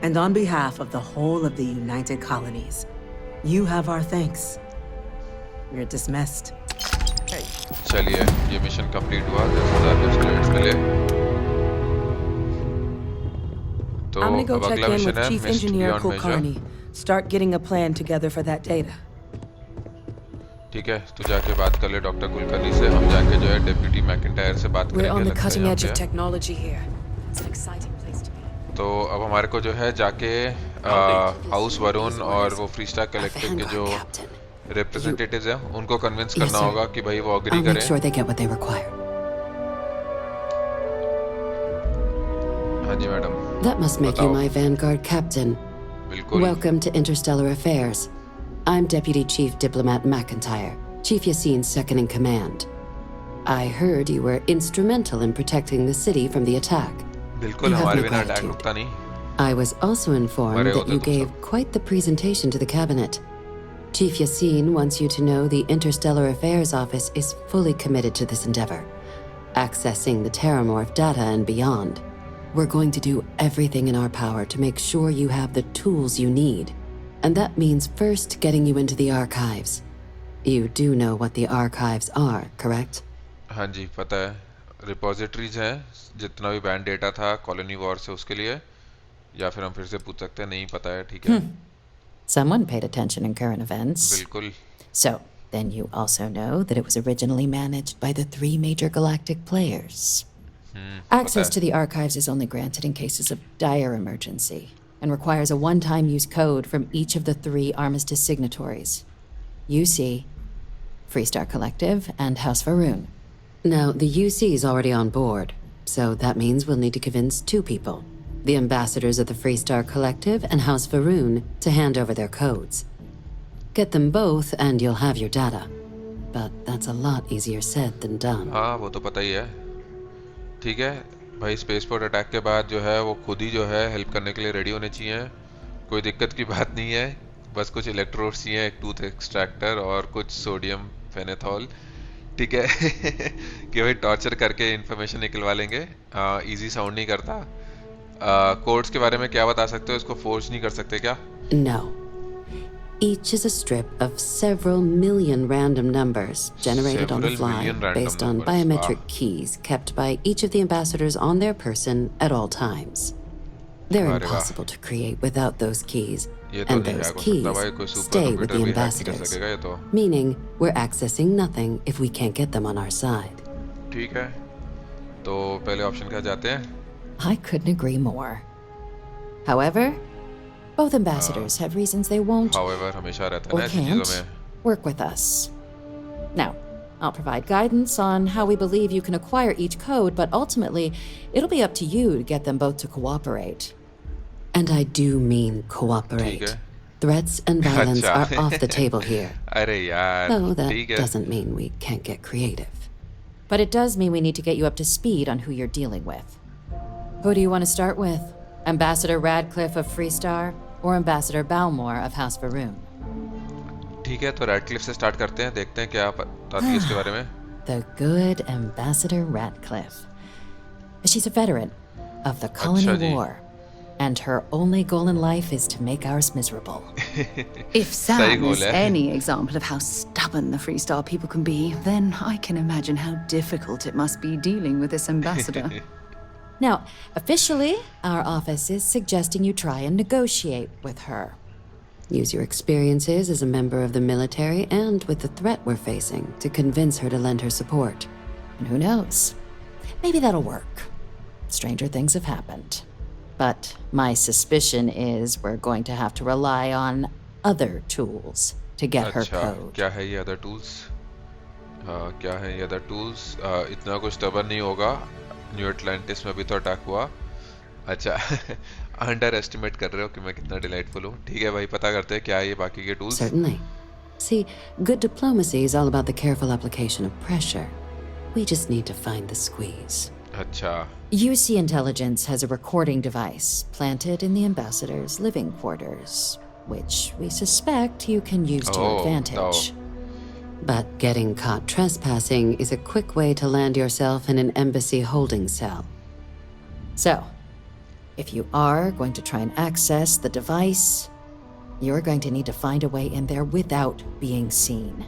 And on behalf of the whole of the United Colonies, you have our thanks. You're dismissed. चलिए ये mission complete हुआ 10,000 credits मिले तो I'm gonna go अब check अगला in mission with है Chief मिस्ट Engineer beyond major Kulkarni. Start getting a plan together for that data. ठीक है तो जाके बात कर ले डॉक्टर कुलकर्णी से हम जाके जो है डेप्यूटी मैकिंटायर से बात We're on करेंगे the cutting edge of technology here. It's an exciting place to be. तो अब हमारे को जो है जाके हाउस वरुण और वो फ्रीस्टार कलेक्टिव के जो रिप्रेजेंटेटिव्स हैं उनको कन्विंस करना होगा कि भाई वो एग्री करें sure they get what they require. हाँ जी madam That must make you my Vanguard captain. बिल्कुल Welcome to Interstellar Affairs. I'm Deputy Chief Diplomat McIntyre, Chief Yassine's second in command. I heard you were instrumental in protecting the city from the attack. बिल्कुल You have हमारे no बिना attack gratitude. रुकता नहीं I was also informed that you gave quite the presentation to the cabinet. Chief Yassine wants you to know the Interstellar Affairs Office is fully committed to this endeavor, accessing the Terrormorph data and beyond. We're going to do everything in our power to make sure you have the tools you need. And that means first getting you into the archives. You do know what the archives are, correct? हाँ जी पता है repositories हैं जितना भी band data था colony war से उसके लिए या फिर हम फिर से पूछ सकते हैं नहीं पता है ठीक है Someone paid attention in current events. बिल्कुल So, then you also know that it was originally managed by the 3 major galactic players. Access to the archives is only granted in cases of dire emergency and requires a one-time use code from each of the 3 armistice signatories. UC, Freestar Collective, and House Varun. Now, the UC is already on board, so that means we'll need to convince 2 people. The ambassadors of the Freestar Collective and House Varun to hand over their codes. Get them both and you'll have your data. But that's a lot easier said than done. हाँ वो तो पता ही है ठीक है भाई spaceport attack के बाद जो है वो खुद ही जो है हेल्प करने के लिए रेडी होने चाहिए कोई दिक्कत की बात नहीं है बस कुछ इलेक्ट्रोड्स चाहिए एक टूथ एक्सट्रैक्टर और कुछ सोडियम फेनेथॉल ठीक है कि भाई टॉर्चर करके इन्फॉर्मेशन निकलवा लेंगे इजी साउंड नहीं करता कोड्स के बारे में क्या बता सकते हो इसको फोर्स नहीं कर सकते क्या No. Each is a strip of several million random numbers generated on the fly based on biometric keys kept by each of the ambassadors on their person at all times. They're impossible to create without those keys, and those keys stay with the ambassadors, meaning we're accessing nothing if we can't get them on our side. ठीक है तो पहले option क्या जाते हैं I couldn't agree more. However, both ambassadors have reasons they won't हमेशा रहता है or ना ऐसी चीजों can't में work with us. Now, I'll provide guidance on how we believe you can acquire each code, but ultimately, it'll be up to you to get them both to cooperate. And I do mean cooperate. Threats and violence are off the table here. अरे यार Though that ठीक है doesn't mean we can't get creative. But it does mean we need to get you up to speed on who you're dealing with. Who do you want to start with? Ambassador Radcliffe of Freestar or Ambassador Balmore of House Varun? ठीक है तो Radcliffe से start करते हैं देखते हैं क्या बताती है इसके बारे में The good Ambassador Radcliffe. She's a veteran of the Colony War, and her only goal in life is to make ours miserable. If Sam is any example of how stubborn the Freestar people can be, then I can imagine how difficult it must be dealing with this ambassador. Now, officially, our office is suggesting you try and negotiate with her. Use your experiences as a member of the military and with the threat we're facing to convince her to lend her support. And who knows? Maybe that'll work. Stranger things have happened. But my suspicion is we're going to have to rely on other tools to get her code. क्या है ये other tools? क्या है ये other tools? इतना कुछ stubborn नहीं होगा. न्यू एटलांटिस में भी तो अटैक हुआ अच्छा अंडर एस्टिमेट कर रहे हो कि मैं कितना डिलाइटफुल हूँ. ठीक है भाई, पता करते हैं क्या है ये बाकी के tools. Certainly. See, good diplomacy is all about the careful application of pressure. We just need to find the squeeze. अच्छा. UC Intelligence has a recording device planted in the ambassador's living quarters, which we suspect you can use to your advantage. But getting caught trespassing is a quick way to land yourself in an embassy holding cell. So, if you are going to try and access the device, you're going to need to find a way in there without being seen.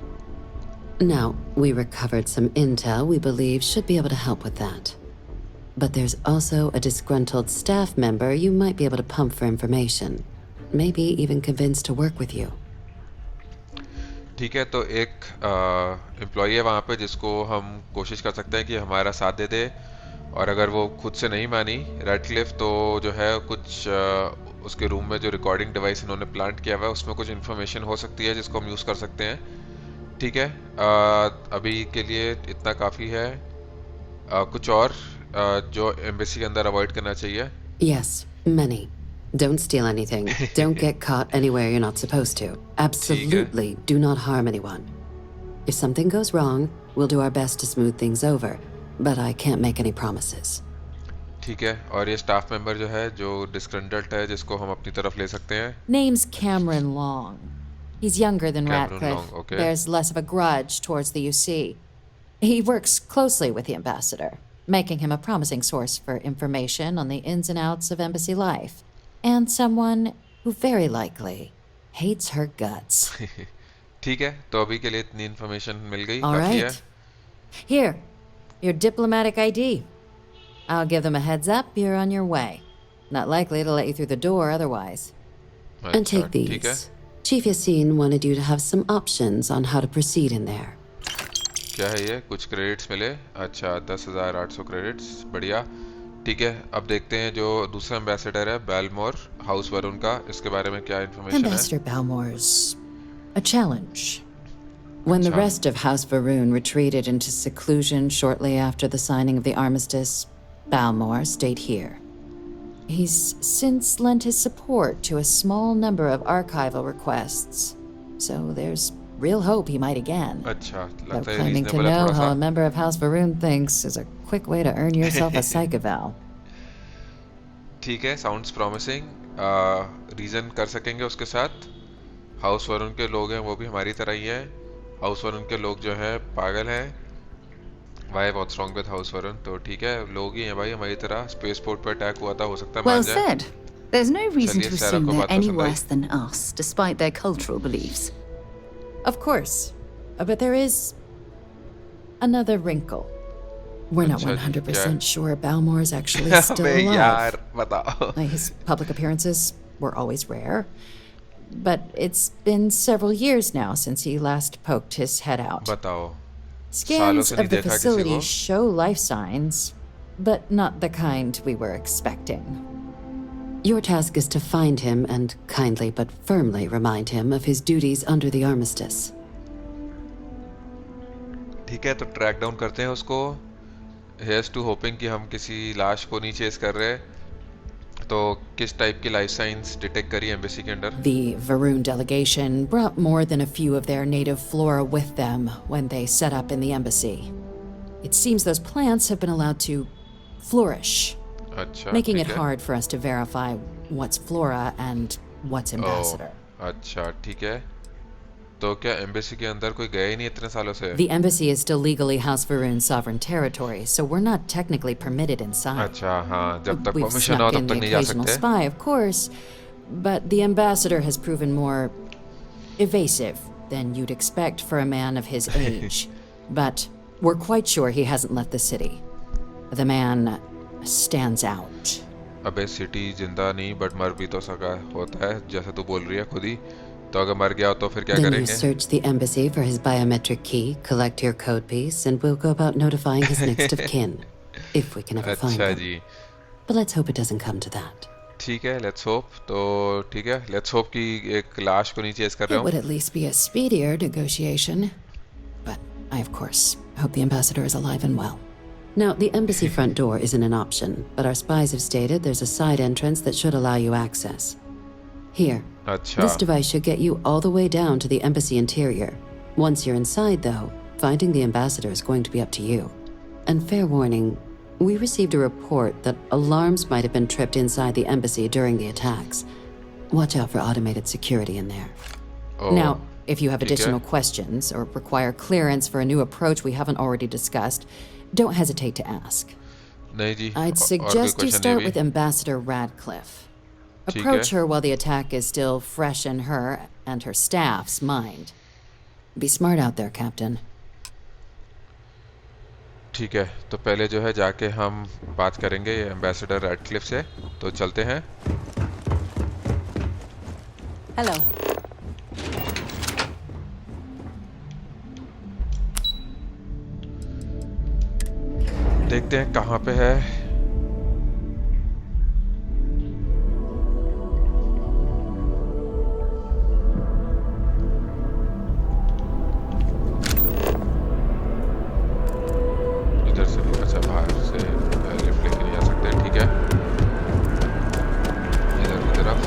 Now, we recovered some intel we believe should be able to help with that. But there's also a disgruntled staff member you might be able to pump for information. Maybe even convince to work with you. ठीक है, तो एक employee है वहाँ पे जिसको हम कोशिश कर सकते हैं कि हमारा साथ दे दे, और अगर वो खुद से नहीं मानी रेडक्लिफ, तो जो है कुछ उसके रूम में जो रिकॉर्डिंग डिवाइस इन्होंने प्लांट किया हुआ है उसमें कुछ इन्फॉर्मेशन हो सकती है जिसको हम यूज़ कर सकते हैं. ठीक है, अभी के लिए इतना काफ़ी है. कुछ और जो एम्बेसी के अंदर अवॉइड करना चाहिए? Yes, many. Don't steal anything. Don't get caught anywhere you're not supposed to. Absolutely do not harm anyone. If something goes wrong, we'll do our best to smooth things over, but I can't make any promises. ठीक है, और ये staff member जो है जो डिस्ग्रंटल्ड है जिसको हम अपनी तरफ ले सकते हैं. Name's Cameron Long. He's younger than Ratcliffe. Long, okay. There's less of a grudge towards the UC. He works closely with the ambassador, making him a promising source for information on the ins and outs of embassy life, and someone who very likely hates her guts. ठीक है, तो अभी के लिए इतनी information मिल गई. All काफी right. है. Here, your diplomatic ID. I'll give them a heads up you're on your way. Not likely to let you through the door otherwise. And take these. Chief Yassine wanted you to have some options on how to proceed in there. क्या है ये? कुछ credits मिले. अच्छा, 10,800 credits. बढ़िया. ठीक है, अब देखते हैं जो दूसरा एम्बेसडर है बैलमोर, हाउस वरुण का, इसके बारे में क्या इन्फॉर्मेशन है? Ambassador Balmore's a challenge. When the rest of House Varun retreated into seclusion shortly after the signing of the armistice, Balmore stayed here. He's since lent his support to a small number of archival requests, so there's real hope he might again. अच्छा, Though लगता है claiming to reasonable है know थोड़ा how सा. a member of House Varun thinks is a quick way to earn yourself a psych eval. ठीक है, sounds promising. Reason कर सकेंगे उसके साथ. हाउस वरुण के लोग हैं वो भी हमारी तरह ही हैं. हाउस वरुण के लोग जो हैं पागल हैं. Why, what's wrong with house Varun? तो ठीक है, लोग ही हैं भाई हमारी तरह. स्पेस पोर्ट पर अटैक हुआ था, हो सकता है मान Well जाए. said. There's no reason चलिए, to सारा assume को they're बात any पसंद आई. worse than us, despite their cultural beliefs. Of course, but there is another wrinkle. We're not अच्छा जी, 100% sure Balmore is actually still अबे alive. यार बताओ. His public appearances were always rare, but it's been several years now since he last poked his head out. बताओ. Scans से नहीं of the देखा किसी facility को. show life signs, but not the kind we were expecting. Your task is to find him and kindly but firmly remind him of his duties under the armistice. ठीक है, तो track down करते हैं उसको. Here's to hoping कि हम किसी लाश को नहीं चेस कर रहे. तो किस टाइप की लाइफ साइंस डिटेक्ट करी एम्बेसी के अंदर? The Varun delegation brought more than a few of their native flora with them when they set up in the embassy. It seems those plants have been allowed to flourish, अच्छा, making it ठीक है. hard for us to verify what's flora and what's ambassador. अच्छा, ठीक है. तो क्या embassy के अंदर कोई गया ही नहीं इतने सालों से? The embassy is still legally House Varun's sovereign territory, so we're not technically permitted inside. अच्छा, हाँ, जब तक We've परमिशन हो snuck तब in तक the नहीं जा occasional सकते. spy, of course, but the ambassador has proven more evasive than you'd expect for a man of his age. But we're quite sure he hasn't left the city. The man stands out. अबे city जिंदा नहीं but मर भी तो सका होता है, जैसे तू बोल रही है खुद ही. तो अगर मर गया हो तो फिर क्या Then you करेंगे? search the embassy for his biometric key, collect your code piece, and we'll go about notifying his next of kin, if we can ever find अच्छा them. Ji. But let's hope it doesn't come to that. ठीक है, let's hope. तो ठीक है, let's hope कि एक लाश को नहीं चेस कर रहे It हो. would at least be a speedier negotiation. But I, of course, hope the ambassador is alive and well. Now, the embassy front door isn't an option, but our spies have stated there's a side entrance that should allow you access. Here, this device should get you all the way down to the embassy interior. Once you're inside, though, finding the ambassador is going to be up to you. And fair warning, we received a report that alarms might have been tripped inside the embassy during the attacks. Watch out for automated security in there. Now, if you have additional questions or require clearance for a new approach we haven't already discussed, don't hesitate to ask. I'd suggest you start with Ambassador Radcliffe. Approach her while the attack is still fresh in her and her staff's mind. Be smart out there, Captain. ठीक है, तो पहले जो है जाके हम बात करेंगे एम्बेसडर रैडक्लिफ से, तो चलते हैं। Hello. देखते हैं कहाँ पे है। इधर से अच्छा बाहर से लिफ्ट लेके नहीं जा सकते, ठीक है। इधर की तरफ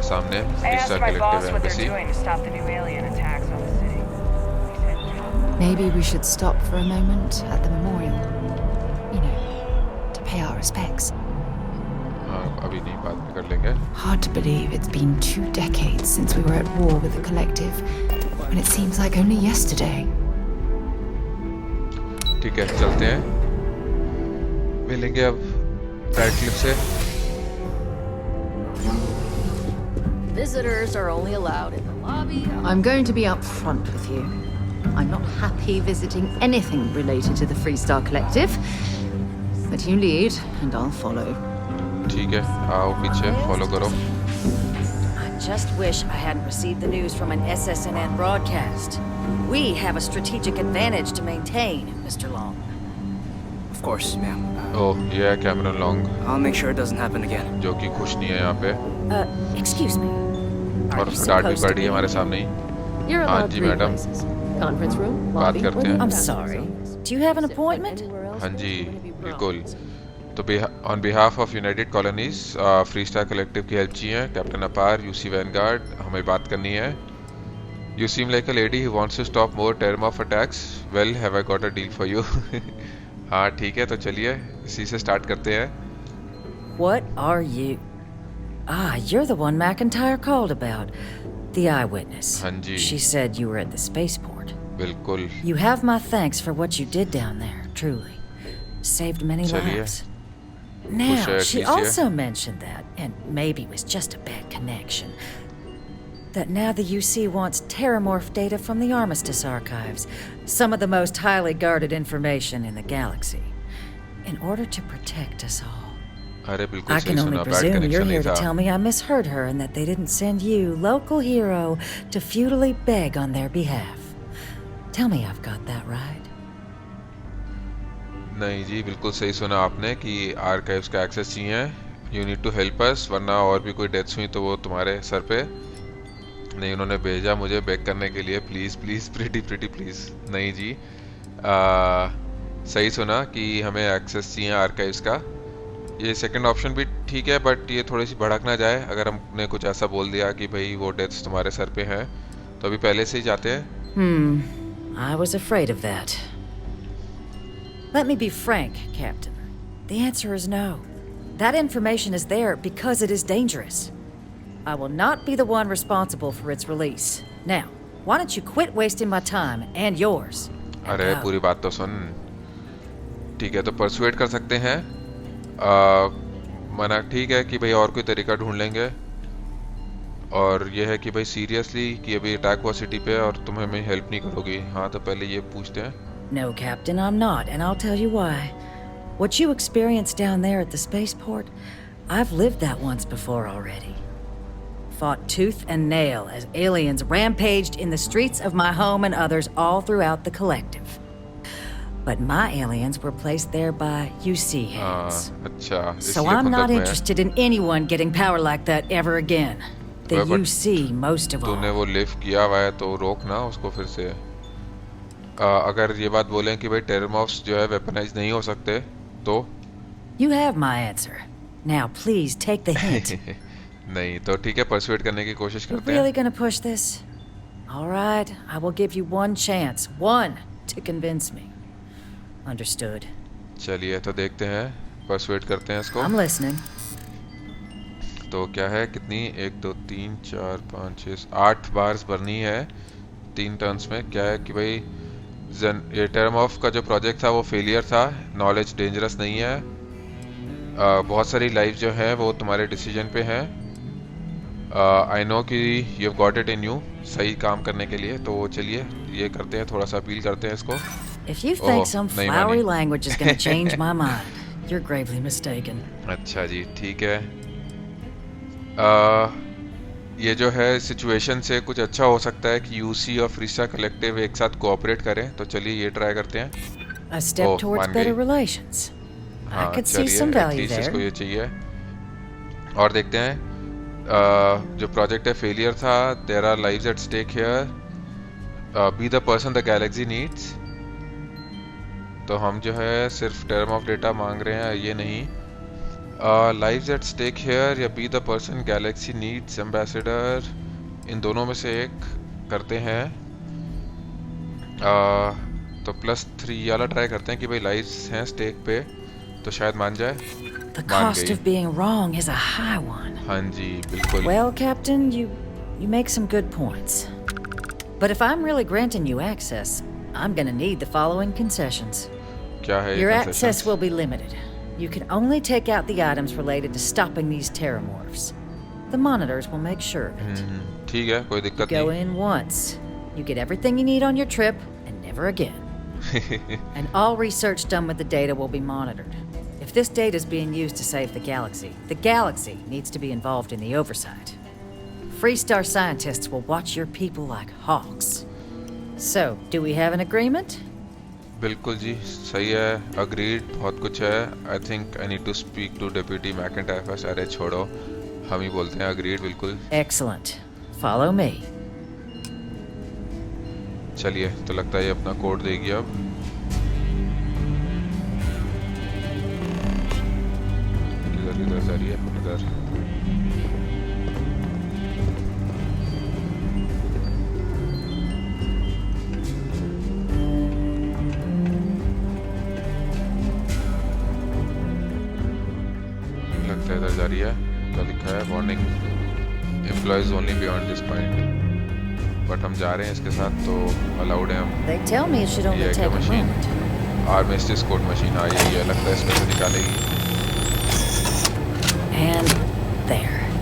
सामने Freestar Collective Embassy. Maybe we should stop for a moment at the memorial. You know, to pay our respects. अभी नहीं, बाद में कर लेंगे. Hard to believe it's been 2 decades since we were at war with the Collective, when it seems like only yesterday. ठीक है, चलते हैं. मिलेंगे अब रैडक्लिफ से. Visitors are only allowed in the lobby. I'm going to be up front with you. I'm not happy visiting anything related to the Freestar Collective. But you lead, and I'll follow. ठीक है, आओ पीछे, follow करो. I just wish I hadn't received the news from an SSNN broadcast. We have a strategic advantage to maintain, Mr. Long. Of course, ma'am. Oh, yeah, Cameron Long. I'll make sure it doesn't happen again. जो कि खुश नहीं है यहाँ पे. Excuse me. और डांट भी पड़ रही है हमारे सामने ही. हाँ जी मैडम. Conference room, बात करते हैं. I'm sorry. Do you have an appointment? हाँ जी, बिल्कुल. तो on behalf of United Colonies, Freestar Collective की हेल्प चाहिए. कैप्टन अपार, UC Vanguard, हमें बात करनी है. You seem like a lady who wants to stop more Terrormorph attacks. Well, have I got a deal for you? हाँ ठीक है, तो चलिए इसी से स्टार्ट करते हैं. What are you? Ah, you're the one McIntyre called about. The Eyewitness. हाँ जी. She said you were at the spaceport. बिल्कुल. You have my thanks for what you did down there, truly. Saved many lives. Now, she also mentioned that, and maybe it was just a bad connection, that now the UC wants Terrormorph data from the Armistice archives, some of the most highly guarded information in the galaxy, in order to protect us all. I can only presume you're here to tell me I misheard her and that they didn't send you, local hero, to futilely beg on their behalf. Tell me I've got that right. नहीं जी, बिल्कुल सही सुना आपने कि archives का access चाहिए. You need to help us, वरना और भी कोई डेथ्स हुई तो वो तुम्हारे सर पे. नहीं, उन्होंने भेजा मुझे बेग करने के लिए. Please please pretty please. नहीं जी, सही सुना कि हमें एक्सेस चाहिए आर्काइव्स का. ये सेकंड ऑप्शन भी ठीक है, बट ये थोड़ी सी भड़क ना जाए अगर हमने कुछ ऐसा बोल दिया कि भाई वो डेथ्स तुम्हारे सर पे हैं, तो अभी पहले से ही जाते हैं. I was afraid of that. Let me be frank, Captain. The answer is no. That information is there because it is dangerous. I will not be the one responsible for its release. Now, why don't you quit wasting my time and yours? अरे पूरी बात तो सुन. ठीक है, तो persuade कर सकते हैं. मना ठीक है कि भाई और कोई तरीका ढूंढ लेंगे. और ये है कि भाई सीरियसली कि अभी अटैक हुआ सिटी पे और तुम हमें हेल्प नहीं करोगी. हाँ, तो पहले ये पूछते हैं. No, Captain, I'm not, and I'll tell you why. What you experienced down there at the spaceport, I've lived that once before already. Fought tooth and nail as aliens rampaged in the streets of my home and others all throughout the Collective. But my aliens were placed there by UC heads. अच्छा, so I'm not interested in anyone getting power like that ever again. The UC most of all. तूने वो lift किया हुआ है तो रोक ना उसको फिर से। अगर ये बात बोलें कि भाई टेररमॉर्फ्स जो है वेपनाइज नहीं हो सकते तो You have my answer. Now please take the hint. नहीं तो ठीक है, परसुएट करने की कोशिश करते हैं। Really gonna push this? All right, I will give you one chance, one, to convince me. Understood. चलिए तो देखते हैं, परसुएट करते हैं इसको। I'm listening. तो क्या है, कितनी 1 2 3 4 5 6 8 बार्स भरनी है 3 टर्न्स में। क्या है कि भाई ये टेररमॉर्फ का जो प्रोजेक्ट था वो फेलियर था, नॉलेज डेंजरस नहीं है, बहुत सारी लाइफ जो है वो तुम्हारे डिसीजन पे हैं। आई नो कि you have got it in you, सही काम करने के लिए। तो चलिए ये करते हैं, थोड़ा सा अपील करते हैं इसको। If you think some flowery language is going to change my mind, you're gravely mistaken. अच्छा जी, ठीक है। ये जो है सिचुएशन से कुछ अच्छा हो सकता है कि यूसी और फ्रीस्टार कलेक्टिव एक साथ कोऑपरेट करें। तो चलिए ये ट्राई करते हैं। A step towards better relations. I could see some value there. इसको ये चाहिए और देखते हैं। जो प्रोजेक्ट है फेलियर था, there are lives at stake here, be the person the galaxy needs. तो हम जो है सिर्फ टेररमॉर्फ डेटा मांग रहे हैं, ये नहीं। लाइव्स एट स्टेक हियर या be the person galaxy needs ambassador, इन दोनों में से एक करते हैं। तो +3 वाला ट्राई करते हैं कि भाई लाइव्स हैं स्टेक पे, तो शायद मान जाए। The cost of being wrong is a high one. हाँ जी, बिल्कुल। Well, Captain, you make some good points. But if I'm really granting you access, I'm gonna need the following concessions. क्या है Your access will be limited. You can only take out the items related to stopping these Terrormorphs. The monitors will make sure of it. ठीक है, कोई दिक्कत नहीं। Go in once. You get everything you need on your trip, and never again. And all research done with the data will be monitored. If this data is being used to save the galaxy needs to be involved in the oversight. Freestar scientists will watch your people like hawks. So, do we have an agreement? बिल्कुल जी, सही है, agreed. बहुत कुछ है। I think I need to speak to deputy McIntyre first. अरे छोड़ो, हम ही बोलते हैं अग्रीड। बिल्कुल। Excellent. Follow me. चलिए, तो लगता है ये अपना कोड देगी अब। इधर जा रही है, इधर। इधर जा रही है। क्या लिखा है? Warning, employees only beyond this point. But हम जा रहे हैं इसके साथ, तो अलाउड है हम। ये क्या मशीन? Armistice code machine. हाँ यही है, लगता है इसमें से निकालेगी।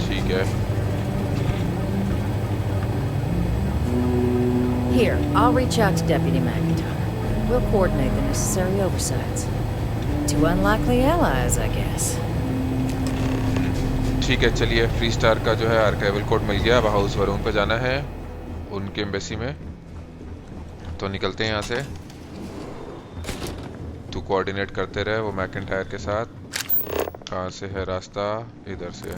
ठीक है। Here, I'll reach out to Deputy McIntyre. We'll coordinate the necessary oversights. Two unlikely allies, I guess. ठीक है, चलिए। फ्रीस्टार का जो है आर्काइवल कोड मिल गया। अब हाउस वरून पे जाना है, उनके एम्बेसी में। तो निकलते हैं यहाँ से। तू कोऑर्डिनेट करते रहे वो मैकेंटायर के साथ। कहाँ से है रास्ता? इधर से।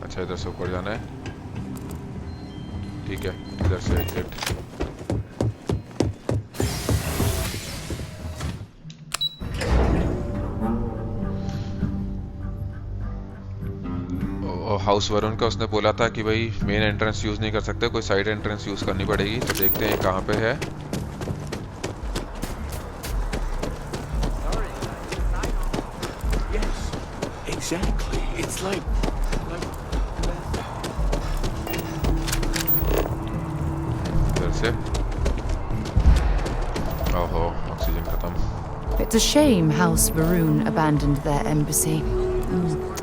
अच्छा, इधर से ऊपर जाना है। ठीक है, इधर से एग्जिट। हाउस वरुण का उसने बोला था कि भाई मेन एंट्रेंस यूज नहीं कर सकते, कोई साइड एंट्रेंस यूज करनी पड़ेगी। तो देखते हैं कहाँ पे है। Exactly. It's like इधर से। ओहो, ऑक्सीजन खत्म। It's a shame House Varun abandoned their embassy.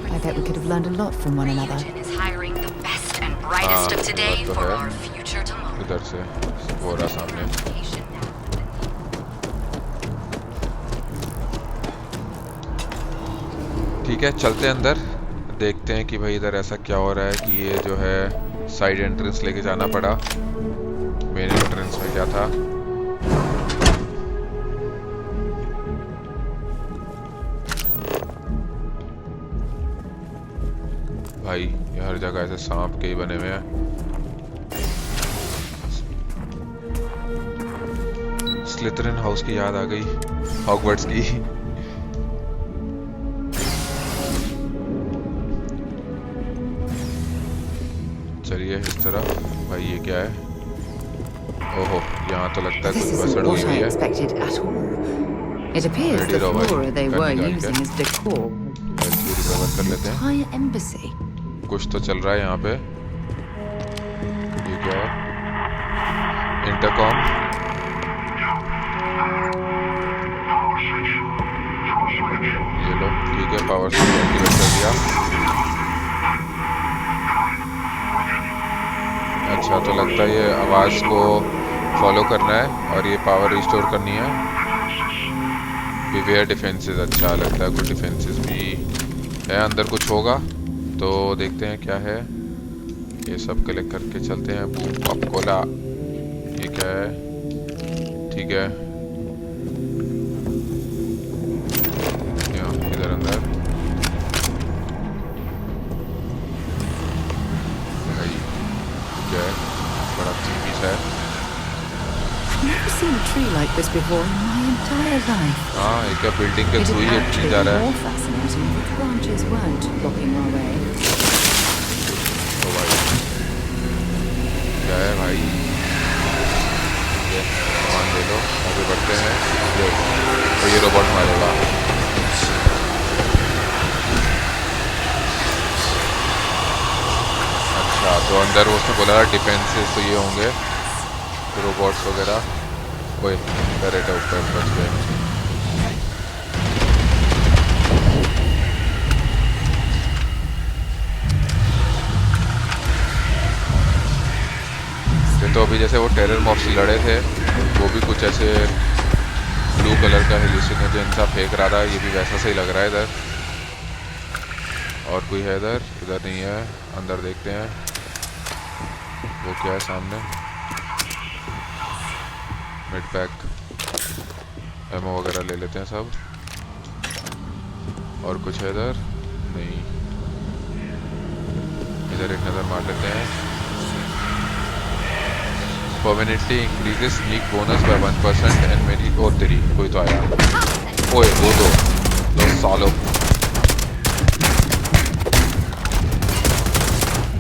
I bet we could have learned a lot from one another. Is hiring the best and brightest of today for our future tomorrow. इधर से वो रहा सामने। ठीक है, चलते हैं अंदर, देखते हैं कि भाई इधर ऐसा क्या हो रहा है कि ये जो है साइड एंट्रेंस लेके जाना पड़ा। मेन एंट्रेंस में क्या था? भाई ये हर जगह ऐसे सांप के ही बने हुए हैं। स्लिथरिन हाउस की याद आ गई, हॉगवर्ट्स की। चलिए इस तरह। भाई ये क्या है? ओहो, यहाँ तो लगता है कुछ बसड़ हुई है। It appears the flora they were using as decor. कर लेते हैं। Embassy. कुछ तो चल रहा है यहाँ पे। ये क्या है? इंटरकॉम। ये लो, ठीक है, पावर स्विच एक्टिवेट कर दिया। अच्छा, तो लगता है ये आवाज को फॉलो करना है और ये पावर रिस्टोर करनी है। बिवेयर डिफेंसेस, अच्छा लगता है कुछ डिफेंसेस भी है। अंदर कुछ होगा तो देखते हैं क्या है। ये सब कलेक्ट करके चलते हैं। पॉप कोला, ये क्या है? ठीक है, इधर अंदर भाई क्या है? बड़ा पीस है। I've never seen a tree like this before in my entire life. हाँ, एक बिल्डिंग के थ्रू ही ट्री जा रहा है। More fascinating if the branches weren't blocking our way. तो भाई क्या है भाई? ठीक है, सामान ले लो, आगे बढ़ते हैं। तो ये रोबोट मारेगा। अच्छा, तो अंदर उसने बोला डिफेंसेस तो ये होंगे रोबोट्स वगैरह। ओए टरेट ऊपर बच गए। तो अभी जैसे वो टेररमॉर्फ्स लड़े थे, वो भी कुछ ऐसे ब्लू कलर का हेलुसिनोजन सा फेंक रहा था। ये भी वैसा सही लग रहा है इधर। और कोई है इधर? इधर नहीं है। अंदर देखते हैं वो क्या है सामने। मिड पैक, एमओ वगैरह ले लेते हैं सब। और कुछ है इधर? नहीं। इधर एक नज़र मार लेते हैं। Permanently increases sneak bonus by 1% and many। ओ तेरी, कोई तो आया। ओए दो सालों।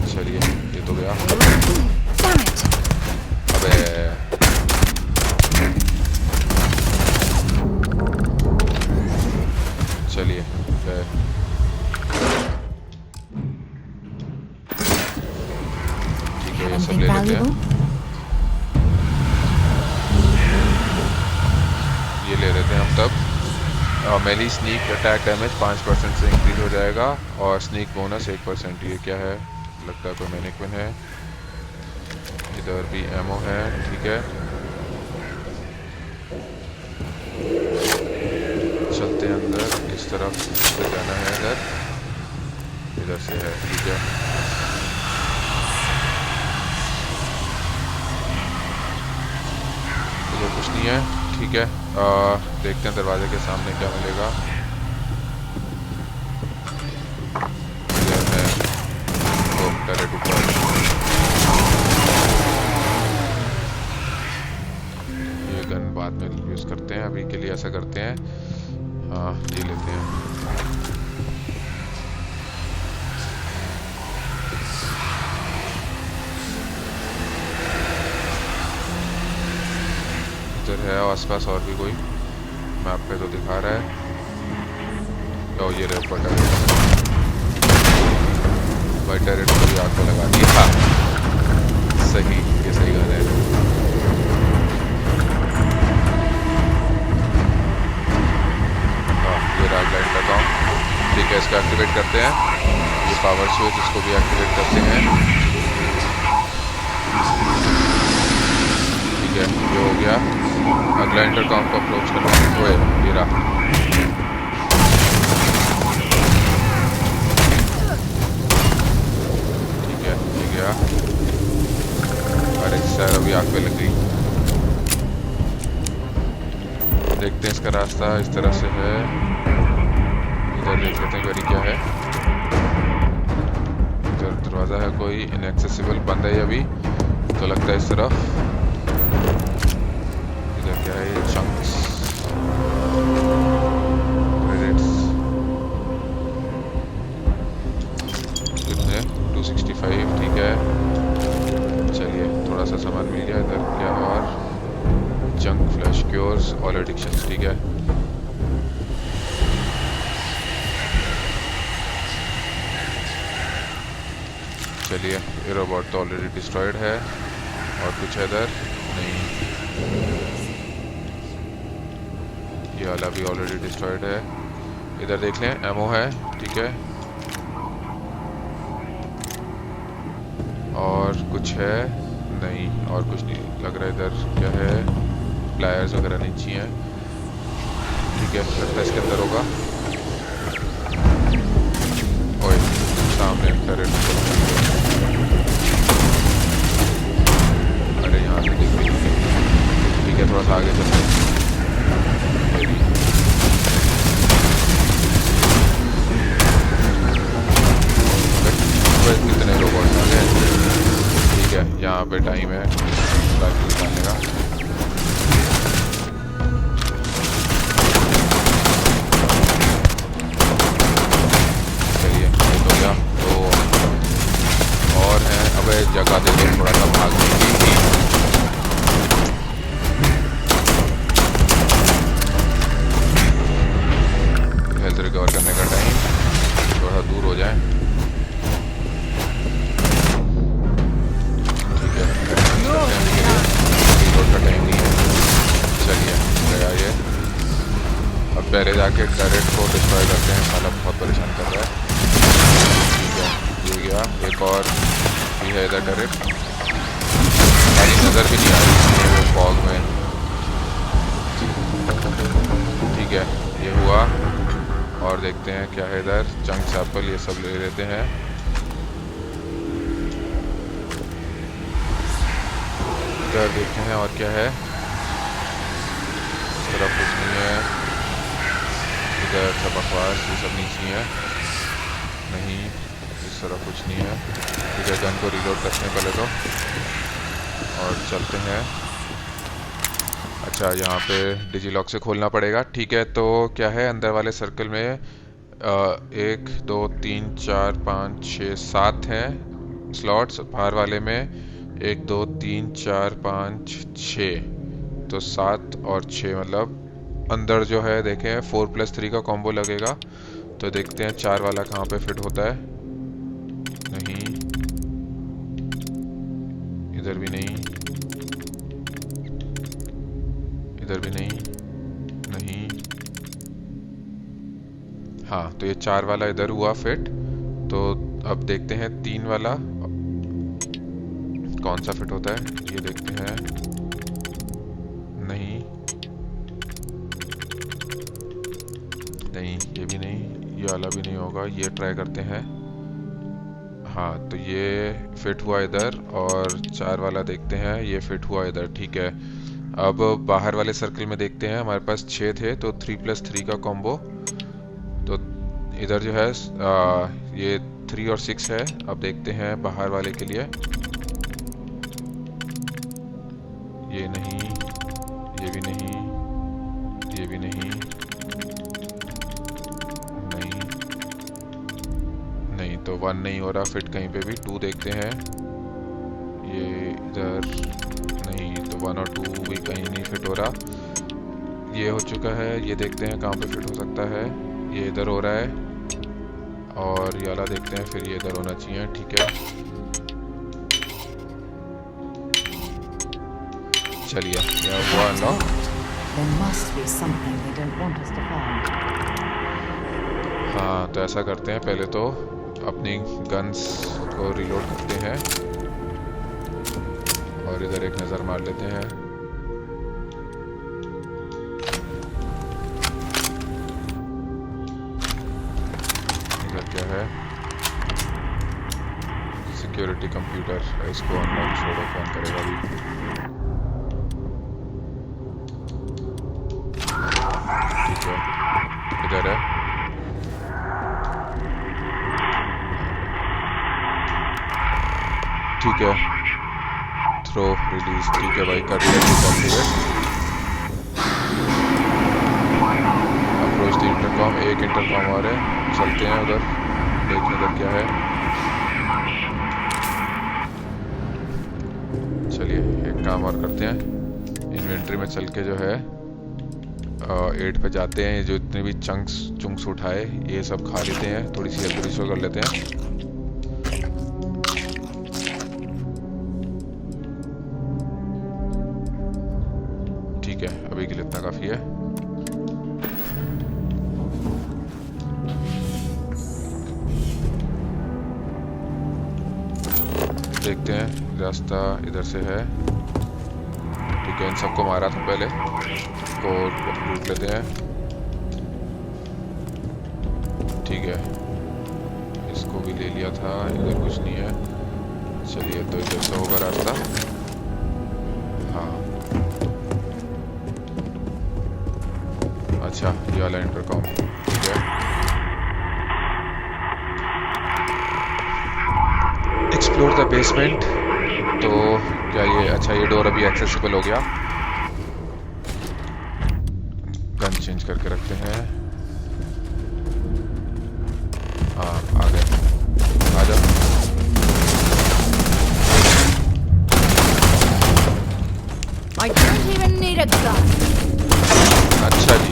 चलिए, ये तो गया। अबे चलिए, ठीक है, ये सब ले लेते हैं। ये ले लेते हैं हम तब। मेली स्नीक अटैक डैमेज 5% से इंक्रीज हो जाएगा और स्नीक बोनस 1%। ये क्या है? लगता है कोई मैनिक्विन है। इधर भी एमओ है, ठीक है। चलते हैं अंदर। इस तरफ से जाना है, इधर से है, ठीक है। इधर कुछ नहीं है, ठीक है। देखते हैं दरवाजे के सामने क्या मिलेगा। इधर है टरेट ऊपर। ये गन बाद में यूज करते हैं, अभी के लिए ऐसा करते हैं। हाँ, ये लेते हैं। इधर है आसपास और भी कोई? मैप पे तो दिखा रहा है। तो ये रहे ऊपर टरेट। भाई टरेट को भी आग में लगा दिया। सही, ये सही गन है। हाँ, ये राइट लाइन का काम, ठीक है। इसको एक्टिवेट करते हैं। ये पावर स्विच, इसको भी एक्टिवेट करते हैं। ठीक है, ये हो गया। अगला इंटरकॉम को अप्रोच करना है। ये रहा। ठीक है, ये गया। अरे सर, अभी आग पे लग गई। देखते हैं इसका रास्ता इस तरह से है। इधर देख लेते हैं गाड़ी क्या है। दरवाज़ा है कोई इनएक्सेसिबल, बंद है ये अभी तो लगता है इस तरफ। इधर क्या है ये चंक्स, क्रेडिट्स कितने 265 ठीक है। चलिए थोड़ा सा सामान मिल गया। इधर क्या और junk flash cures all addictions ठीक है। चलिए ये रोबोट तो ऑलरेडी डिस्ट्रॉयड है और कुछ है इधर नहीं, ये वाला भी ऑलरेडी डिस्ट्रॉयड है। इधर देख लें एमओ है ठीक है और कुछ है नहीं और कुछ नहीं लग रहा है। इधर क्या है प्लायर्स वगैरह नहीं चाहिए ठीक है, लगता है इसके अंदर होगा। ओए सामने टर्रेट, अरे यहाँ से दिख रही है ठीक है, थोड़ा सा आगे चलते हैं। कितने रोबोट आ गए ठीक है, यहाँ पे टाइम है राइफल निकालने का। चलिए ये तो गया, तो और है अब जगह दे दो थोड़ा सा भागने की। हेल्थ रिकवर करने का टाइम, थोड़ा दूर हो जाए ठीक है। रिलोड का टाइम नहीं है। चलिए गया ये, अब पहले जाके टर्रेट को डिस्ट्रॉय करते हैं, साला बहुत परेशान कर रहा है ठीक है। ये गया, एक और भी है इधर टर्रेट, सारी नज़र भी नहीं आ रही वो फॉग में ठीक है। ये हुआ और देखते हैं क्या है इधर, चंक सैंपल ये सब ले लेते हैं। इधर देखते हैं और क्या है, इस तरफ कुछ नहीं है, इधर सब बकवास ये सब नीचे है नहीं, इस तरफ कुछ नहीं है ठीक है। गन को रिलोड करते हैं पहले तो और चलते हैं। अच्छा यहाँ पे डिजीलॉक से खोलना पड़ेगा ठीक है। तो क्या है अंदर वाले सर्कल में 1 2 3 4 5 6 7 हैं स्लॉट्स, बाहर वाले में 1 2 3 4 5 6, तो 7 और 6 मतलब अंदर जो है देखें 4+3 का कॉम्बो लगेगा। तो देखते हैं 4 वाला कहाँ पे फिट होता है, नहीं इधर भी नहीं, इधर भी नहीं, नहीं हाँ तो ये 4 वाला इधर हुआ फिट। तो अब देखते हैं 3 वाला कौन सा फिट होता है, ये देखते हैं नहीं, नहीं ये भी नहीं, ये वाला भी नहीं होगा, ये ट्राई करते हैं। हाँ तो ये फिट हुआ इधर और 4 वाला देखते हैं, ये फिट हुआ इधर ठीक है। अब बाहर वाले सर्कल में देखते हैं, हमारे पास 6 थे तो 3+3 का कॉम्बो, तो इधर जो है ये 3 और 6 है। अब देखते हैं बाहर वाले के लिए, ये नहीं, ये भी नहीं, ये भी नहीं, नहीं नहीं तो 1 नहीं हो रहा फिट कहीं पे भी। 2 देखते हैं, ये इधर नहीं, तो 1 और 2 भी कहीं नहीं फिट हो रहा। ये हो चुका है, ये देखते हैं कहाँ पे फिट हो सकता है, ये इधर हो रहा है और ये वाला देखते हैं, फिर ये इधर होना चाहिए ठीक है। चलिए क्या हुआ अनलॉक, हाँ तो ऐसा करते हैं, पहले तो अपनी गन्स को रिलोड करते हैं और इधर एक नज़र मार लेते हैं। इधर क्या है, सिक्योरिटी कंप्यूटर, इसको अनलॉक छोड़ो, कौन करेगा अभी। ठीक है इधर है ठीक है, थ्रो रिलीज, ठीक है भाई, कर लिया। अप्रोच द इंटरकॉम, एक इंटरकॉम और है, चलते हैं उधर, देखने उधर क्या है। चलिए एक काम और करते हैं, इन्वेंट्री में चल के जो है 8 पे जाते हैं, जो इतने भी चंक्स उठाए ये सब खा लेते हैं, थोड़ी सी हेल्थ रिस्टोर कर लेते हैं। ठीक है, अभी के लिए इतना काफी है। देखते हैं, रास्ता इधर से है। ठीक है, इन सबको मारा था पहले, इसको लूट लेते हैं। ठीक है, इसको भी ले लिया था, इधर कुछ नहीं है। चलिए, तो इधर से होगा रास्ता। हाँ, अच्छा, ये वाला इंटरकॉम, ठीक है। एक्सप्लोर द बेसमेंट, तो क्या ये, अच्छा ये डोर अभी एक्सेसिबल हो गया। गन चेंज करके रखते हैं। हाँ, आ गए, आ जाओ। I don't even need a gun. अच्छा जी,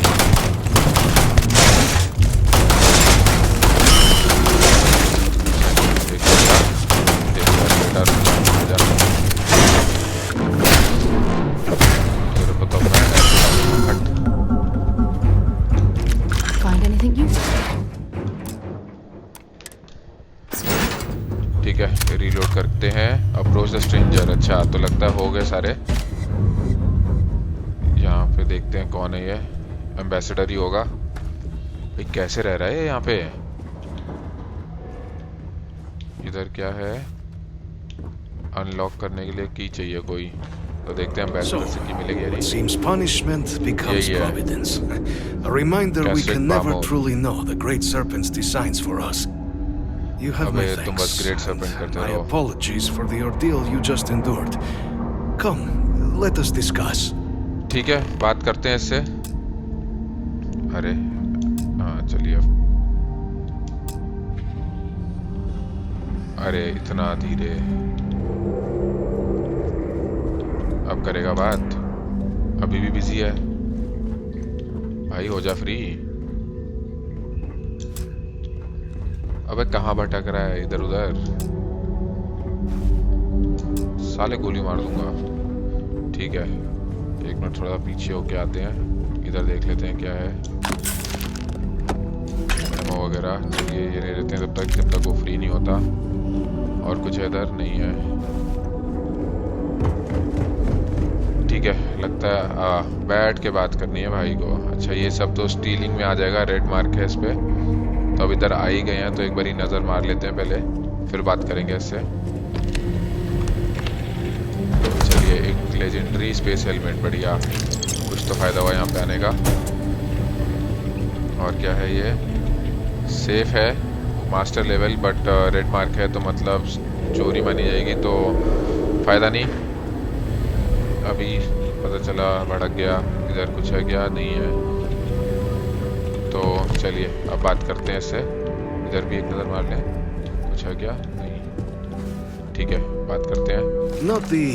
ठीक है, रीलोड करते हैं। अप्रोच द स्ट्रेंजर, अच्छा तो लगता है हो गए सारे। यहाँ पे देखते हैं कौन है ये, एम्बेसडर ही होगा भाई। कैसे रह रहा है यहाँ पे? इधर क्या है? अनलॉक करने के लिए की चाहिए कोई, तो देखते हैं एम्बेसडर से की मिलेगी। It seems punishment becomes providence. A reminder we can never truly know the Great Serpent's designs for us. You have my thanks. My apologies for the ordeal you just endured. Come, let us discuss. ठीक है, बात करते हैं इससे। अरे हाँ, चलिए। अरे इतना धीरे, अब करेगा बात? अभी भी बिजी है भाई, हो जा फ्री। अबे कहाँ भटक रहा है इधर उधर? साले गोली मार दूंगा। ठीक है, एक मिनट, थोड़ा पीछे होके आते हैं, इधर देख लेते हैं क्या है, एमो वगैरह। चलिए ये ले लेते हैं जब तक वो फ्री नहीं होता। और कुछ इधर नहीं है। ठीक है, लगता है बैठ के बात करनी है भाई को। अच्छा, ये सब तो स्टीलिंग में आ जाएगा, रेड मार्क है इस पे। तो अब इधर आ ही गए हैं, तो एक बारी नजर मार लेते हैं पहले, फिर बात करेंगे इससे। चलिए, एक लेजेंडरी स्पेस हेलमेट, बढ़िया, कुछ तो फायदा हुआ यहाँ पे आने का। और क्या है ये? सेफ है, master level, but red mark है, तो मतलब चोरी मानी जाएगी, तो फायदा नहीं। अभी पता चला भड़क गया, इधर कुछ है क्या? नहीं है। तो चलिए अब बात करते हैं इससे। इधर भी एक नजर मार लें, कुछ है क्या? नहीं। ठीक है, बात करते हैं। Not the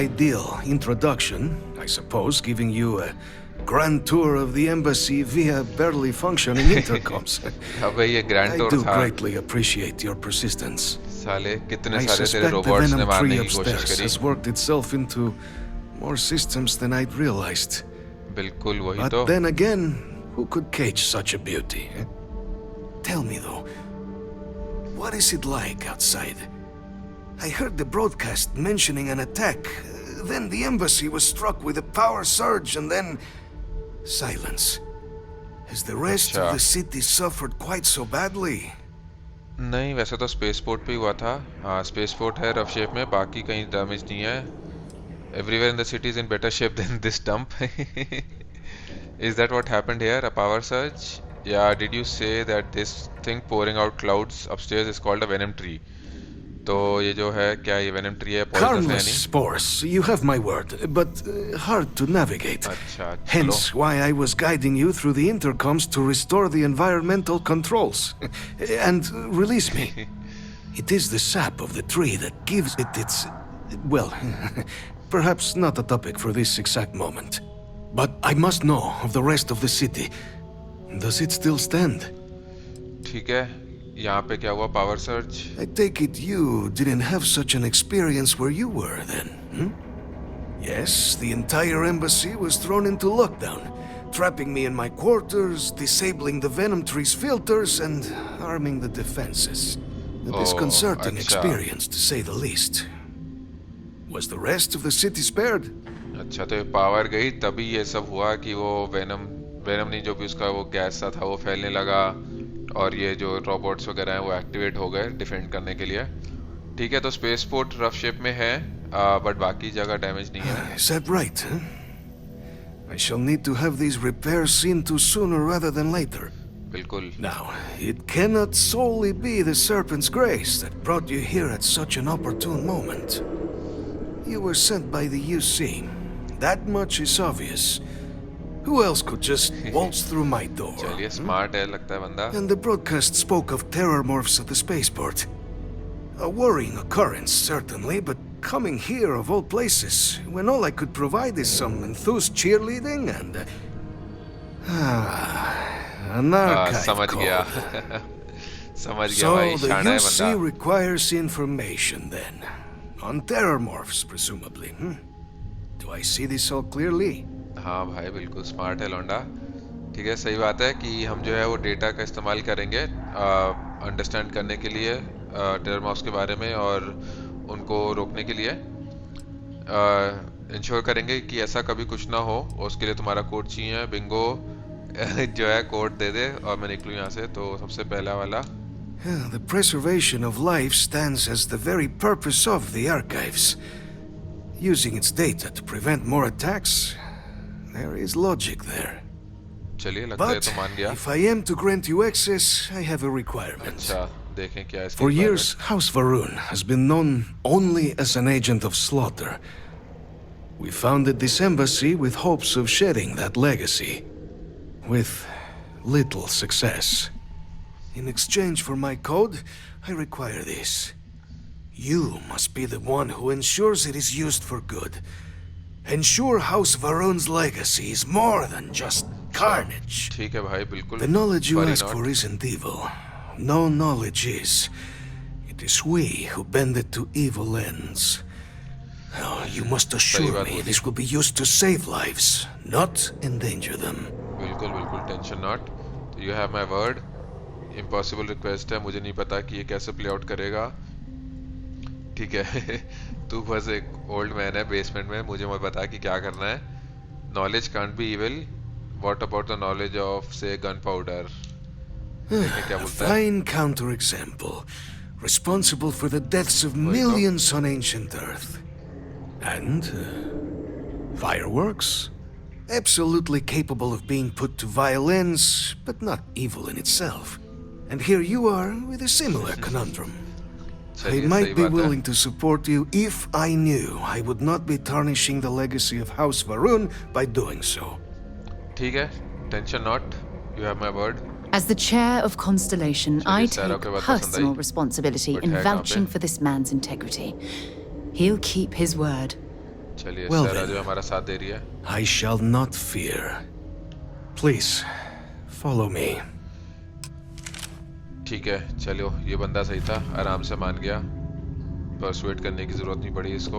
ideal introduction, I suppose, giving you a grand tour of the embassy via barely functioning intercoms. अबे ये grand tour था। I do greatly appreciate your persistence. साले कितने सारे तेरे रोबोट्स ने मारने की कोशिश करी। has worked itself into more systems than I'd realized. बिल्कुल वही तो। But then again, who could cage such a beauty? Eh? Tell me though, what is it like outside? I heard the broadcast mentioning an attack. Then the embassy was struck with a power surge and then silence. Has the rest of the city suffered quite so badly? नहीं, वैसे तो spaceport पे ही हुआ था। हाँ, spaceport है rough shape में, बाकी कहीं डैमेज नहीं है। Everywhere in the city is in better shape than this dump. Is that what happened here? A power surge? Yeah, did you say that this thing pouring out clouds upstairs is called a venom tree? तो ये जो है क्या ये venom tree है poisonous है Harmless नहीं? spores, you have my word, but hard to navigate. अच्छा, Hence why I was guiding you through the intercoms to restore the environmental controls and release me. It is the sap of the tree that gives it its... well, perhaps not a topic for this exact moment. But I must know of the rest of the city. Does it still stand? ठीक है, यहाँ पे क्या हुआ power surge? I take it you didn't have such an experience where you were then, hmm? Yes, the entire embassy was thrown into lockdown, trapping me in my quarters, disabling the venom tree's filters, and arming the defenses. A disconcerting experience, to say the least. Was the rest of the city spared? अच्छा तो ये power गई तभी ये सब हुआ कि वो वेनम नहीं जो भी उसका वो गैस सा था वो फैलने लगा और ये जो रोबोट्स वगैरह हैं वो एक्टिवेट हो गए डिफेंड करने के लिए। ठीक है तो स्पेस पोर्ट रफ शेप में है बट बाकी जगह डैमेज नहीं है। Is that right? Huh? I shall need to have these repairs seen to sooner rather than later. बिल्कुल। Now, it cannot solely be the Serpent's grace that brought you here at such an opportune moment. You were sent by the UC. That much is obvious. Who else could just waltz through my door? चलिए smart है लगता है बंदा। And the broadcast spoke of Terrormorphs at the spaceport. A worrying occurrence, certainly, but coming here of all places, when all I could provide is some enthused cheerleading and... an archive समझ गया समझ गया भाई So the शाना है UC बंदा। requires information then. On Terrormorphs, presumably, hmm? Do I see this all clearly? हाँ भाई बिल्कुल स्मार्ट है लौंडा। ठीक है सही बात है कि हम जो है वो डेटा का इस्तेमाल करेंगे अंडरस्टैंड करने के लिए टेररमॉर्फ्स के बारे में और उनको रोकने के लिए इंश्योर करेंगे कि ऐसा कभी कुछ ना हो और उसके लिए तुम्हारा कोड चाहिए। बिंगो जो है कोड दे दे और मैं निकलूँ यहाँ से। तो सबसे पहला वाला The preservation of life stands as the very purpose of the archives. Using its data to prevent more attacks, there is logic there. चलिए लगता है But तो मान गया। if I am to grant you access, I have a requirement. अच्छा देखें क्या इसकी For requirement? years, House Varun has been known only as an agent of slaughter. We founded this embassy with hopes of shedding that legacy. With little success. In exchange for my code, I require this. You must be the one who ensures it is used for good. Ensure House Varun's legacy is more than just carnage. ठीक है भाई बिल्कुल। The knowledge you Worry ask not. for isn't evil. No knowledge is. It is we who bend it to evil ends. Now, you must assure me this will be used to save lives, not endanger them. बिल्कुल बिल्कुल tension not. You have my word. Impossible request है मुझे नहीं पता कि ये कैसे play out करेगा। ठीक है तू बस एक ओल्ड मैन है बेसमेंट में मुझे मत बता कि क्या करना है। Knowledge can't be evil what about the knowledge of से गन पाउडर। क्या बोलता है? Fine counterexample. Responsible for the deaths of millions on ancient Earth. And fireworks? Absolutely capable of being put to violence, but not evil in itself. And here you are with a similar conundrum. I might be willing to support you if I knew I would not be tarnishing the legacy of House Varun by doing so. ठीक है tension not you have my word. As the chair of Constellation, I take personal responsibility in vouching for this man's integrity. He'll keep his word. चलिए Well सारा then, जो हमारा साथ दे रही है। I shall not fear. Please, follow me. ठीक है चलो ये बंदा सही था आराम से मान गया। परसुएट करने की जरूरत नहीं पड़ी इसको।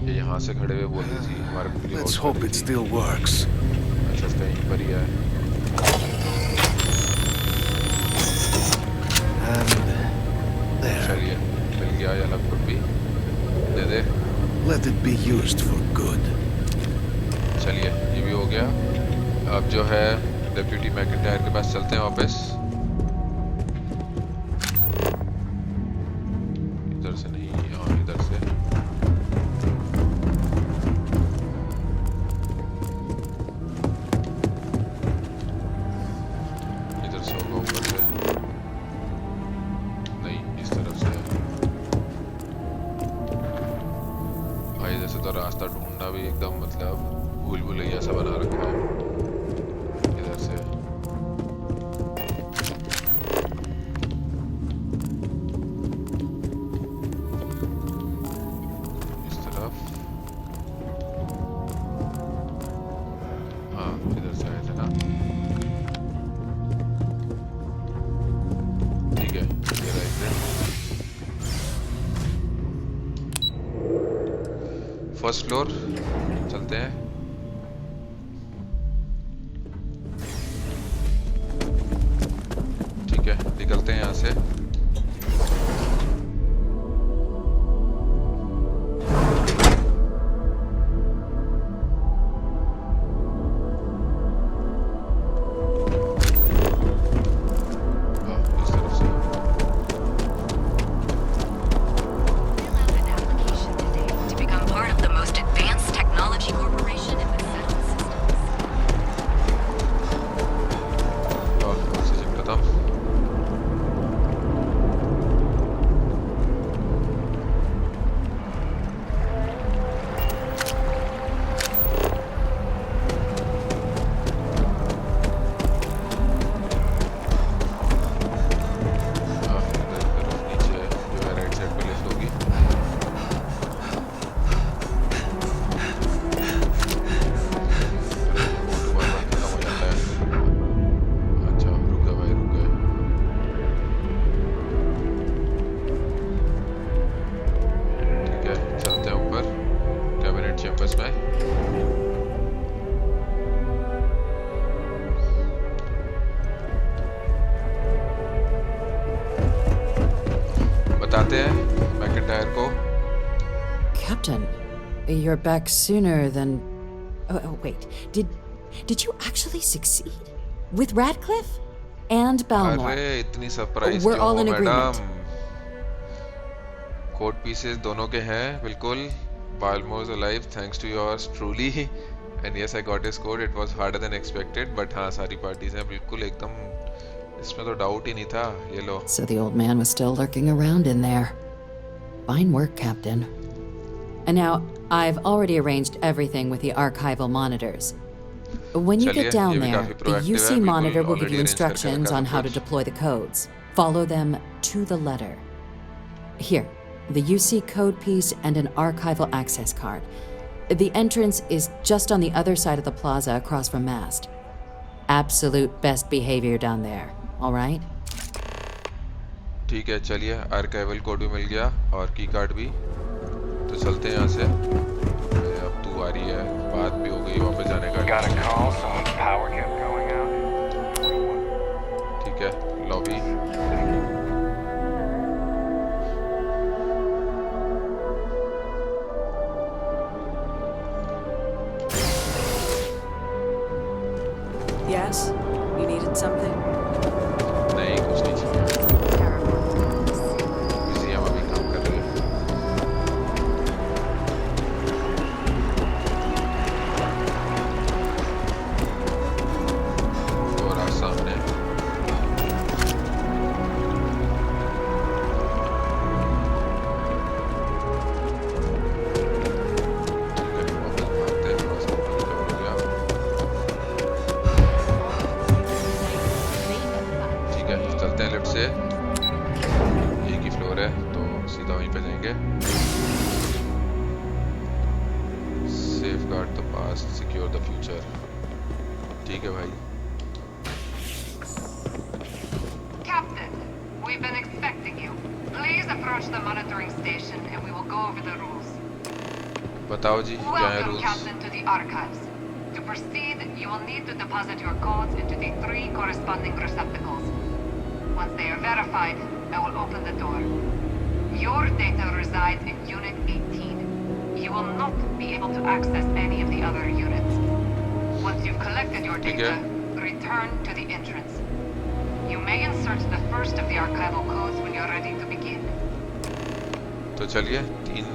ये यहाँ से खड़े हुए बोल दीजिए हमारे पूरी Let's hope it still works. अच्छा कहीं पर ही है। And there. चलिए मिल गया ये लगभग भी दे दे। Let it be used for good. चलिए ये भी हो गया। अब जो है डेप्यूटी मैकिंटायर के पास चलते हैं वापस। इधर से नहीं हाँ इधर से। इधर से होगा ऊपर से। तो रास्ता ढूंढना भी एकदम मतलब भूल भुलैया सा बना रखा है इधर से। इस तरफ हाँ इधर से आए थे ना। ठीक है ये रहा एग्जिट। फर्स्ट फ्लोर चलते हैं। ठीक है निकलते हैं यहाँ से। You're back sooner than... Oh, wait. Did you actually succeed? With Radcliffe? And Balmore? अरे इतनी सरप्राइज We're क्यों all हो in madam? agreement. Code pieces दोनों के हैं बिल्कुल। Balmore's alive thanks to yours truly. And yes, I got his code. It was harder than expected, but हाँ सारी पार्टीज हैं बिल्कुल एकदम, इसमें तो डाउट ही नहीं था। ये लो। So the old man was still lurking around in there. Fine work, Captain. And now, I've already arranged everything with the archival monitors. When you get down there, the UC monitor will give you instructions on how to deploy the codes. Follow them to the letter. Here, the UC code piece and an archival access card. The entrance is just on the other side of the plaza across from Mast. Absolute best behavior down there, all right? ठीक है चलिए, archival code भी मिल गया और की card भी। तो चलते हैं यहाँ से। अब तू आ रही है, बात भी हो गई वापस जाने का। ठीक है lobby. Yes, you needed something? नहीं कुछ नहीं चाहिए। बिजी हम अभी काम कर रहे हैं। और आज सामने एक ही फ्लोर है तो सीधा वहीं पे जाएंगे। Safeguard the past, secure the future। ठीक है भाई। Captain, we've been expecting you. Please approach the monitoring station and we will go over the rules. बताओ जी क्या है Welcome, rules? Captain, to the archives. To proceed, you will need to deposit your codes into the 3 corresponding receptacles. Once they are verified, I will open the door. Your data resides in Unit 18. You will not be able to access any of the other units. Once you've collected your data, return to the entrance. You may insert the first of the archival codes when you're ready to begin. तो चलिए 3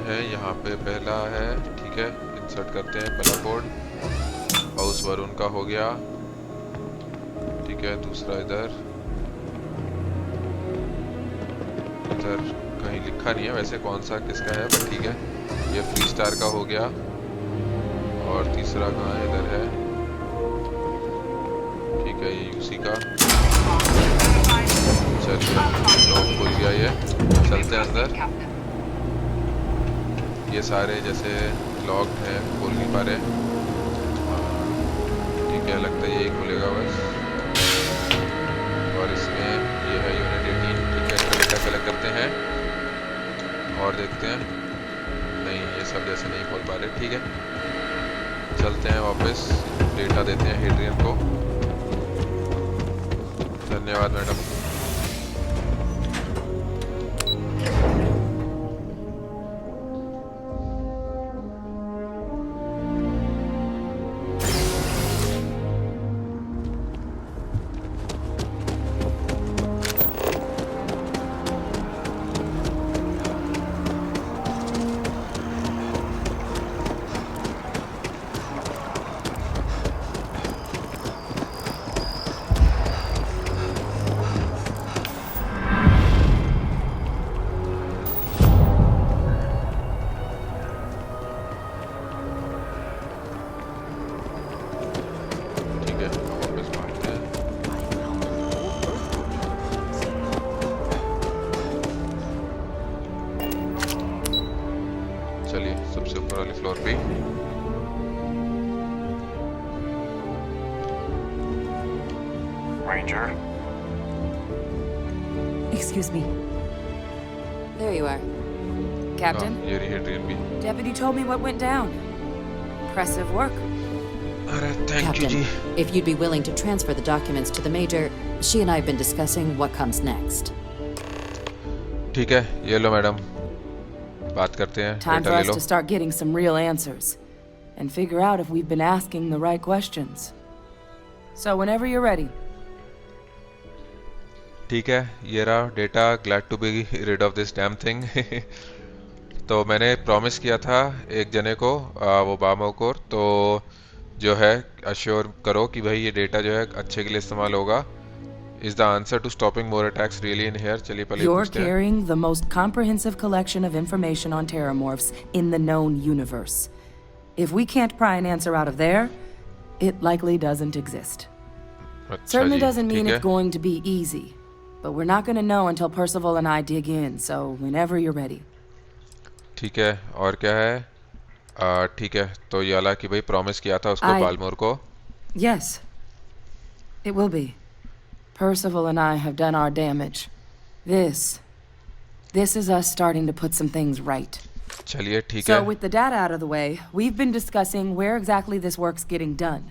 है यहाँ पे, पहला है ठीक है, insert करते हैं पहला कोड। हाउस वरुण का हो गया, ठीक है। दूसरा इधर कहीं लिखा नहीं है वैसे कौन सा किसका है, बट ठीक है। ये फ्रीस्टार का हो गया और तीसरा कहाँ है, इधर है, ठीक है। ये यूसी का, चलिए लॉक खुल गया, ये चलते हैं अंदर। ये सारे जैसे लॉक्ड है, खोल नहीं पा रहे, ठीक है। लगता है यही खुलेगा बस। और इसमें ये है यूनिट 18, ठीक है। इनका डेटा कलेक्ट करते हैं और देखते हैं। नहीं, ये सब जैसे नहीं खोल पा रहे, ठीक है। चलते हैं वापस, डेटा देते हैं हेड्रियन को। धन्यवाद madam. Excuse me. There you are. Captain? Deputy told me what went down. Impressive work. Captain, if you'd be willing to transfer the documents to the Major, she and I have been discussing what comes next. ठीक है, ये लो madam, बात करते हैं। Time for us to start getting some real answers and figure out if we've been asking the right questions. So whenever you're ready. ठीक है, ये रहा data. Glad to be rid of this damn thing. तो मैंने promise किया था एक जने को, वो बामोकोर, तो जो है अश्योर करो कि भाई ये डेटा जो है अच्छे के लिए इस्तेमाल होगा। Is the answer to stopping more attacks really in here? चलिए पहले You're carrying the most comprehensive collection of information on Terrormorphs in the known universe. If we can't pry an answer out of there, it likely doesn't exist. Certainly doesn't mean it's going to be easy. But we're not going to know until Percival and I dig in, so whenever you're ready. ठीक है, और क्या है? ठीक है, तो ये वाला कि भाई प्रॉमिस किया था उसको बालमोर को। Yes, it will be. Percival and I have done our damage. This is us starting to put some things right. चलिए ठीक है। So with the data out of the way, we've been discussing where exactly this work's getting done.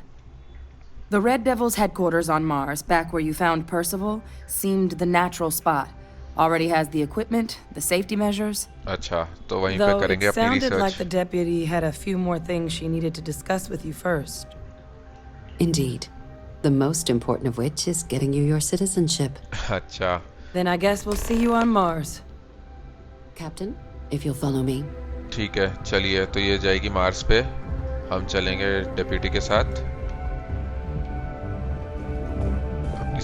The Red Devil's headquarters on Mars, back where you found Percival, seemed the natural spot. Already has the equipment, the safety measures. अच्छा, तो वहीं पे करेंगे अपनी research. Though it sounded like the deputy had a few more things she needed to discuss with you first. Indeed. The most important of which is getting you your citizenship. अच्छा. Then I guess we'll see you on Mars. Captain, if you'll follow me. ठीक है, चलिए, तो ये जाएगी Mars पे। हम चलेंगे डेप्यूटी के साथ।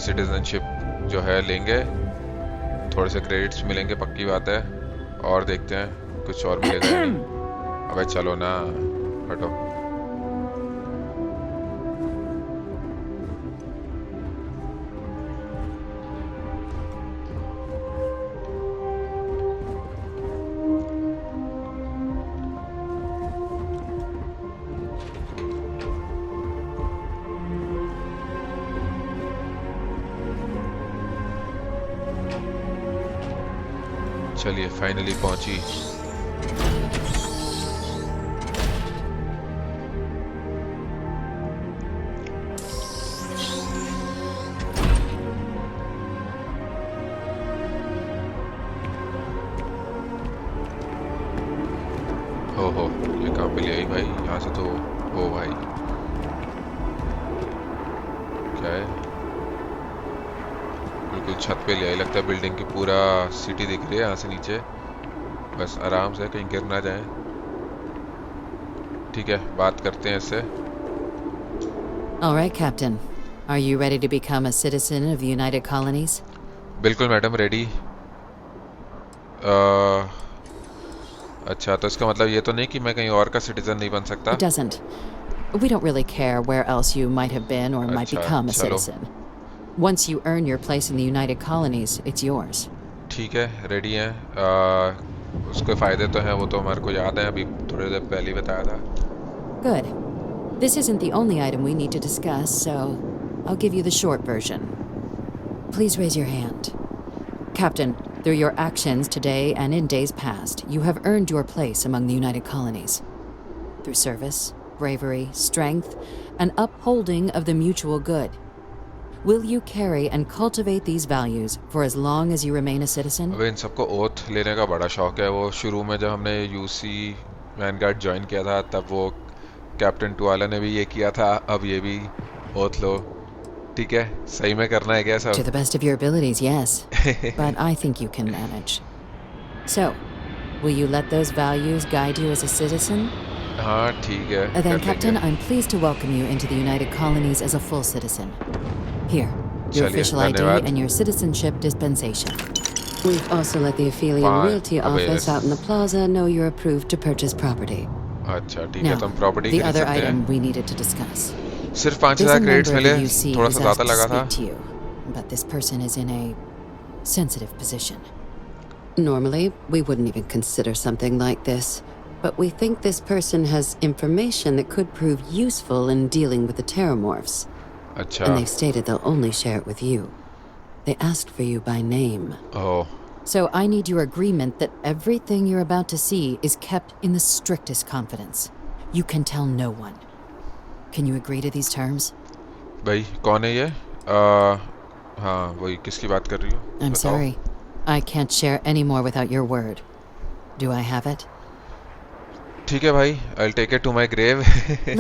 सिटीजनशिप जो है लेंगे, थोड़े से क्रेडिट्स मिलेंगे, पक्की बात है। और देखते हैं कुछ और मिलेगा। अबे चलो ना, हटो। चलिए फाइनली पहुंची। हो ये कहाँ पे ले आई भाई? यहाँ से तो हो भाई, क्या है? बिल्कुल छत पे ले आई, लगता है बिल्डिंग की पूरा सिटी दिख रही है यहाँ से नीचे। बस आराम से कहीं गिर ना जाए। ठीक है, बात करते हैं इससे। All right, Captain. Are you ready to become a citizen of the United Colonies? बिल्कुल मैडम, रेडी। अच्छा, तो इसका मतलब ये तो नहीं कि मैं कहीं और का सिटीजन नहीं बन सकता? It doesn't. We don't really care where else you might have been or might become a citizen. Once you earn your place in the United Colonies, it's yours. ठीक है, रेडी हैं। उसके फायदे तो हैं, वो तो हमारे को याद है, अभी थोड़ी देर पहले ही बताया था। Good. This isn't the only item we need to discuss, so I'll give you the short version. Please raise your hand. Captain, through your actions today and in days past, you have earned your place among the United Colonies. Through service, bravery, strength, and upholding of the mutual good. Will you carry and cultivate these values for as long as you remain a citizen? अब इन सबको oath लेने का बड़ा शौक है। वो शुरू में जब हमने UC वैनगार्ड ज्वाइन किया था, तब वो कैप्टन टुआला ने भी ये किया था, अब ये भी ओथ लो। ठीक है, सही में करना है क्या सब? To the best of your abilities, yes. But I think you can manage. So, will you let those values guide you as a citizen? हाँ, ठीक है। Then, Captain, I'm pleased to welcome you into the United Colonies as a full citizen. Here, your official ID and your citizenship dispensation. We've also let the Aphelion Realty office out in the plaza know you're approved to purchase property. अच्छा, ठीक है, तो हम property the other item we needed to discuss. सिर्फ 5000 credits मिले, थोड़ा सा ज़्यादा लगा था। But this person is in a sensitive position. Normally, we wouldn't even consider something like this, but we think this person has information that could prove useful in dealing with the Terrormorphs. अच्छा. And they've stated they'll only share it with you. They asked for you by name. Oh. So I need your agreement that everything you're about to see is kept in the strictest confidence. You can tell no one. Can you agree to these terms? भाई कौन है ये? हाँ, वही किसकी बात कर रही हो? I'm sorry. I can't share any more without your word. Do I have it? ठीक है भाई, I'll take it to my grave.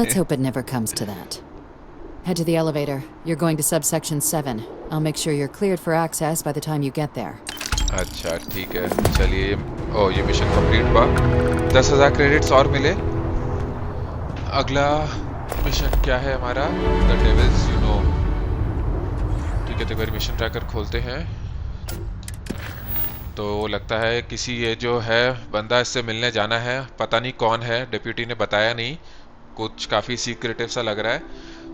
Let's hope it never comes to that. Head to the elevator. You're going to subsection 7. I'll make sure you're cleared for access by the time you get there. अच्छा, ठीक है, चलिए। ओ, ये mission complete हुआ। 10,000 credits और मिले। अगला mission क्या है हमारा? The devils you know. ठीक है, तो एक बार मिशन ट्रैकर खोलते हैं। तो लगता है किसी ये जो है बंदा, इससे मिलने जाना है। पता नहीं कौन है, डेप्यूटी ने बताया नहीं, कुछ काफ़ी सीक्रेटिव सा लग रहा है।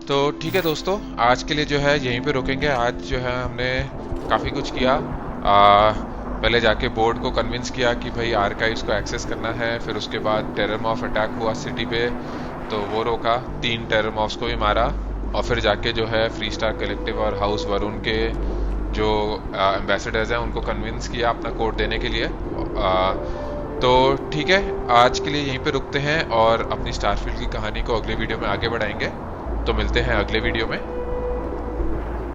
तो ठीक है दोस्तों, आज के लिए जो है यहीं पे रोकेंगे। आज जो है हमने काफ़ी कुछ किया। पहले जाके बोर्ड को कन्विंस किया कि भाई आर्काइव्स को एक्सेस करना है। फिर उसके बाद टेररमॉर्फ अटैक हुआ सिटी पे, तो वो रोका। 3 टेररमॉर्फ्स को भी मारा। और फिर जाके जो है फ्रीस्टार कलेक्टिव और हाउस वरुण के जो एम्बेसडर्स हैं उनको कन्विंस किया अपना कोड देने के लिए। तो ठीक है, आज के लिए यहीं पे रुकते हैं और अपनी स्टारफील्ड की कहानी को अगले वीडियो में आगे बढ़ाएंगे। तो मिलते हैं अगले वीडियो में।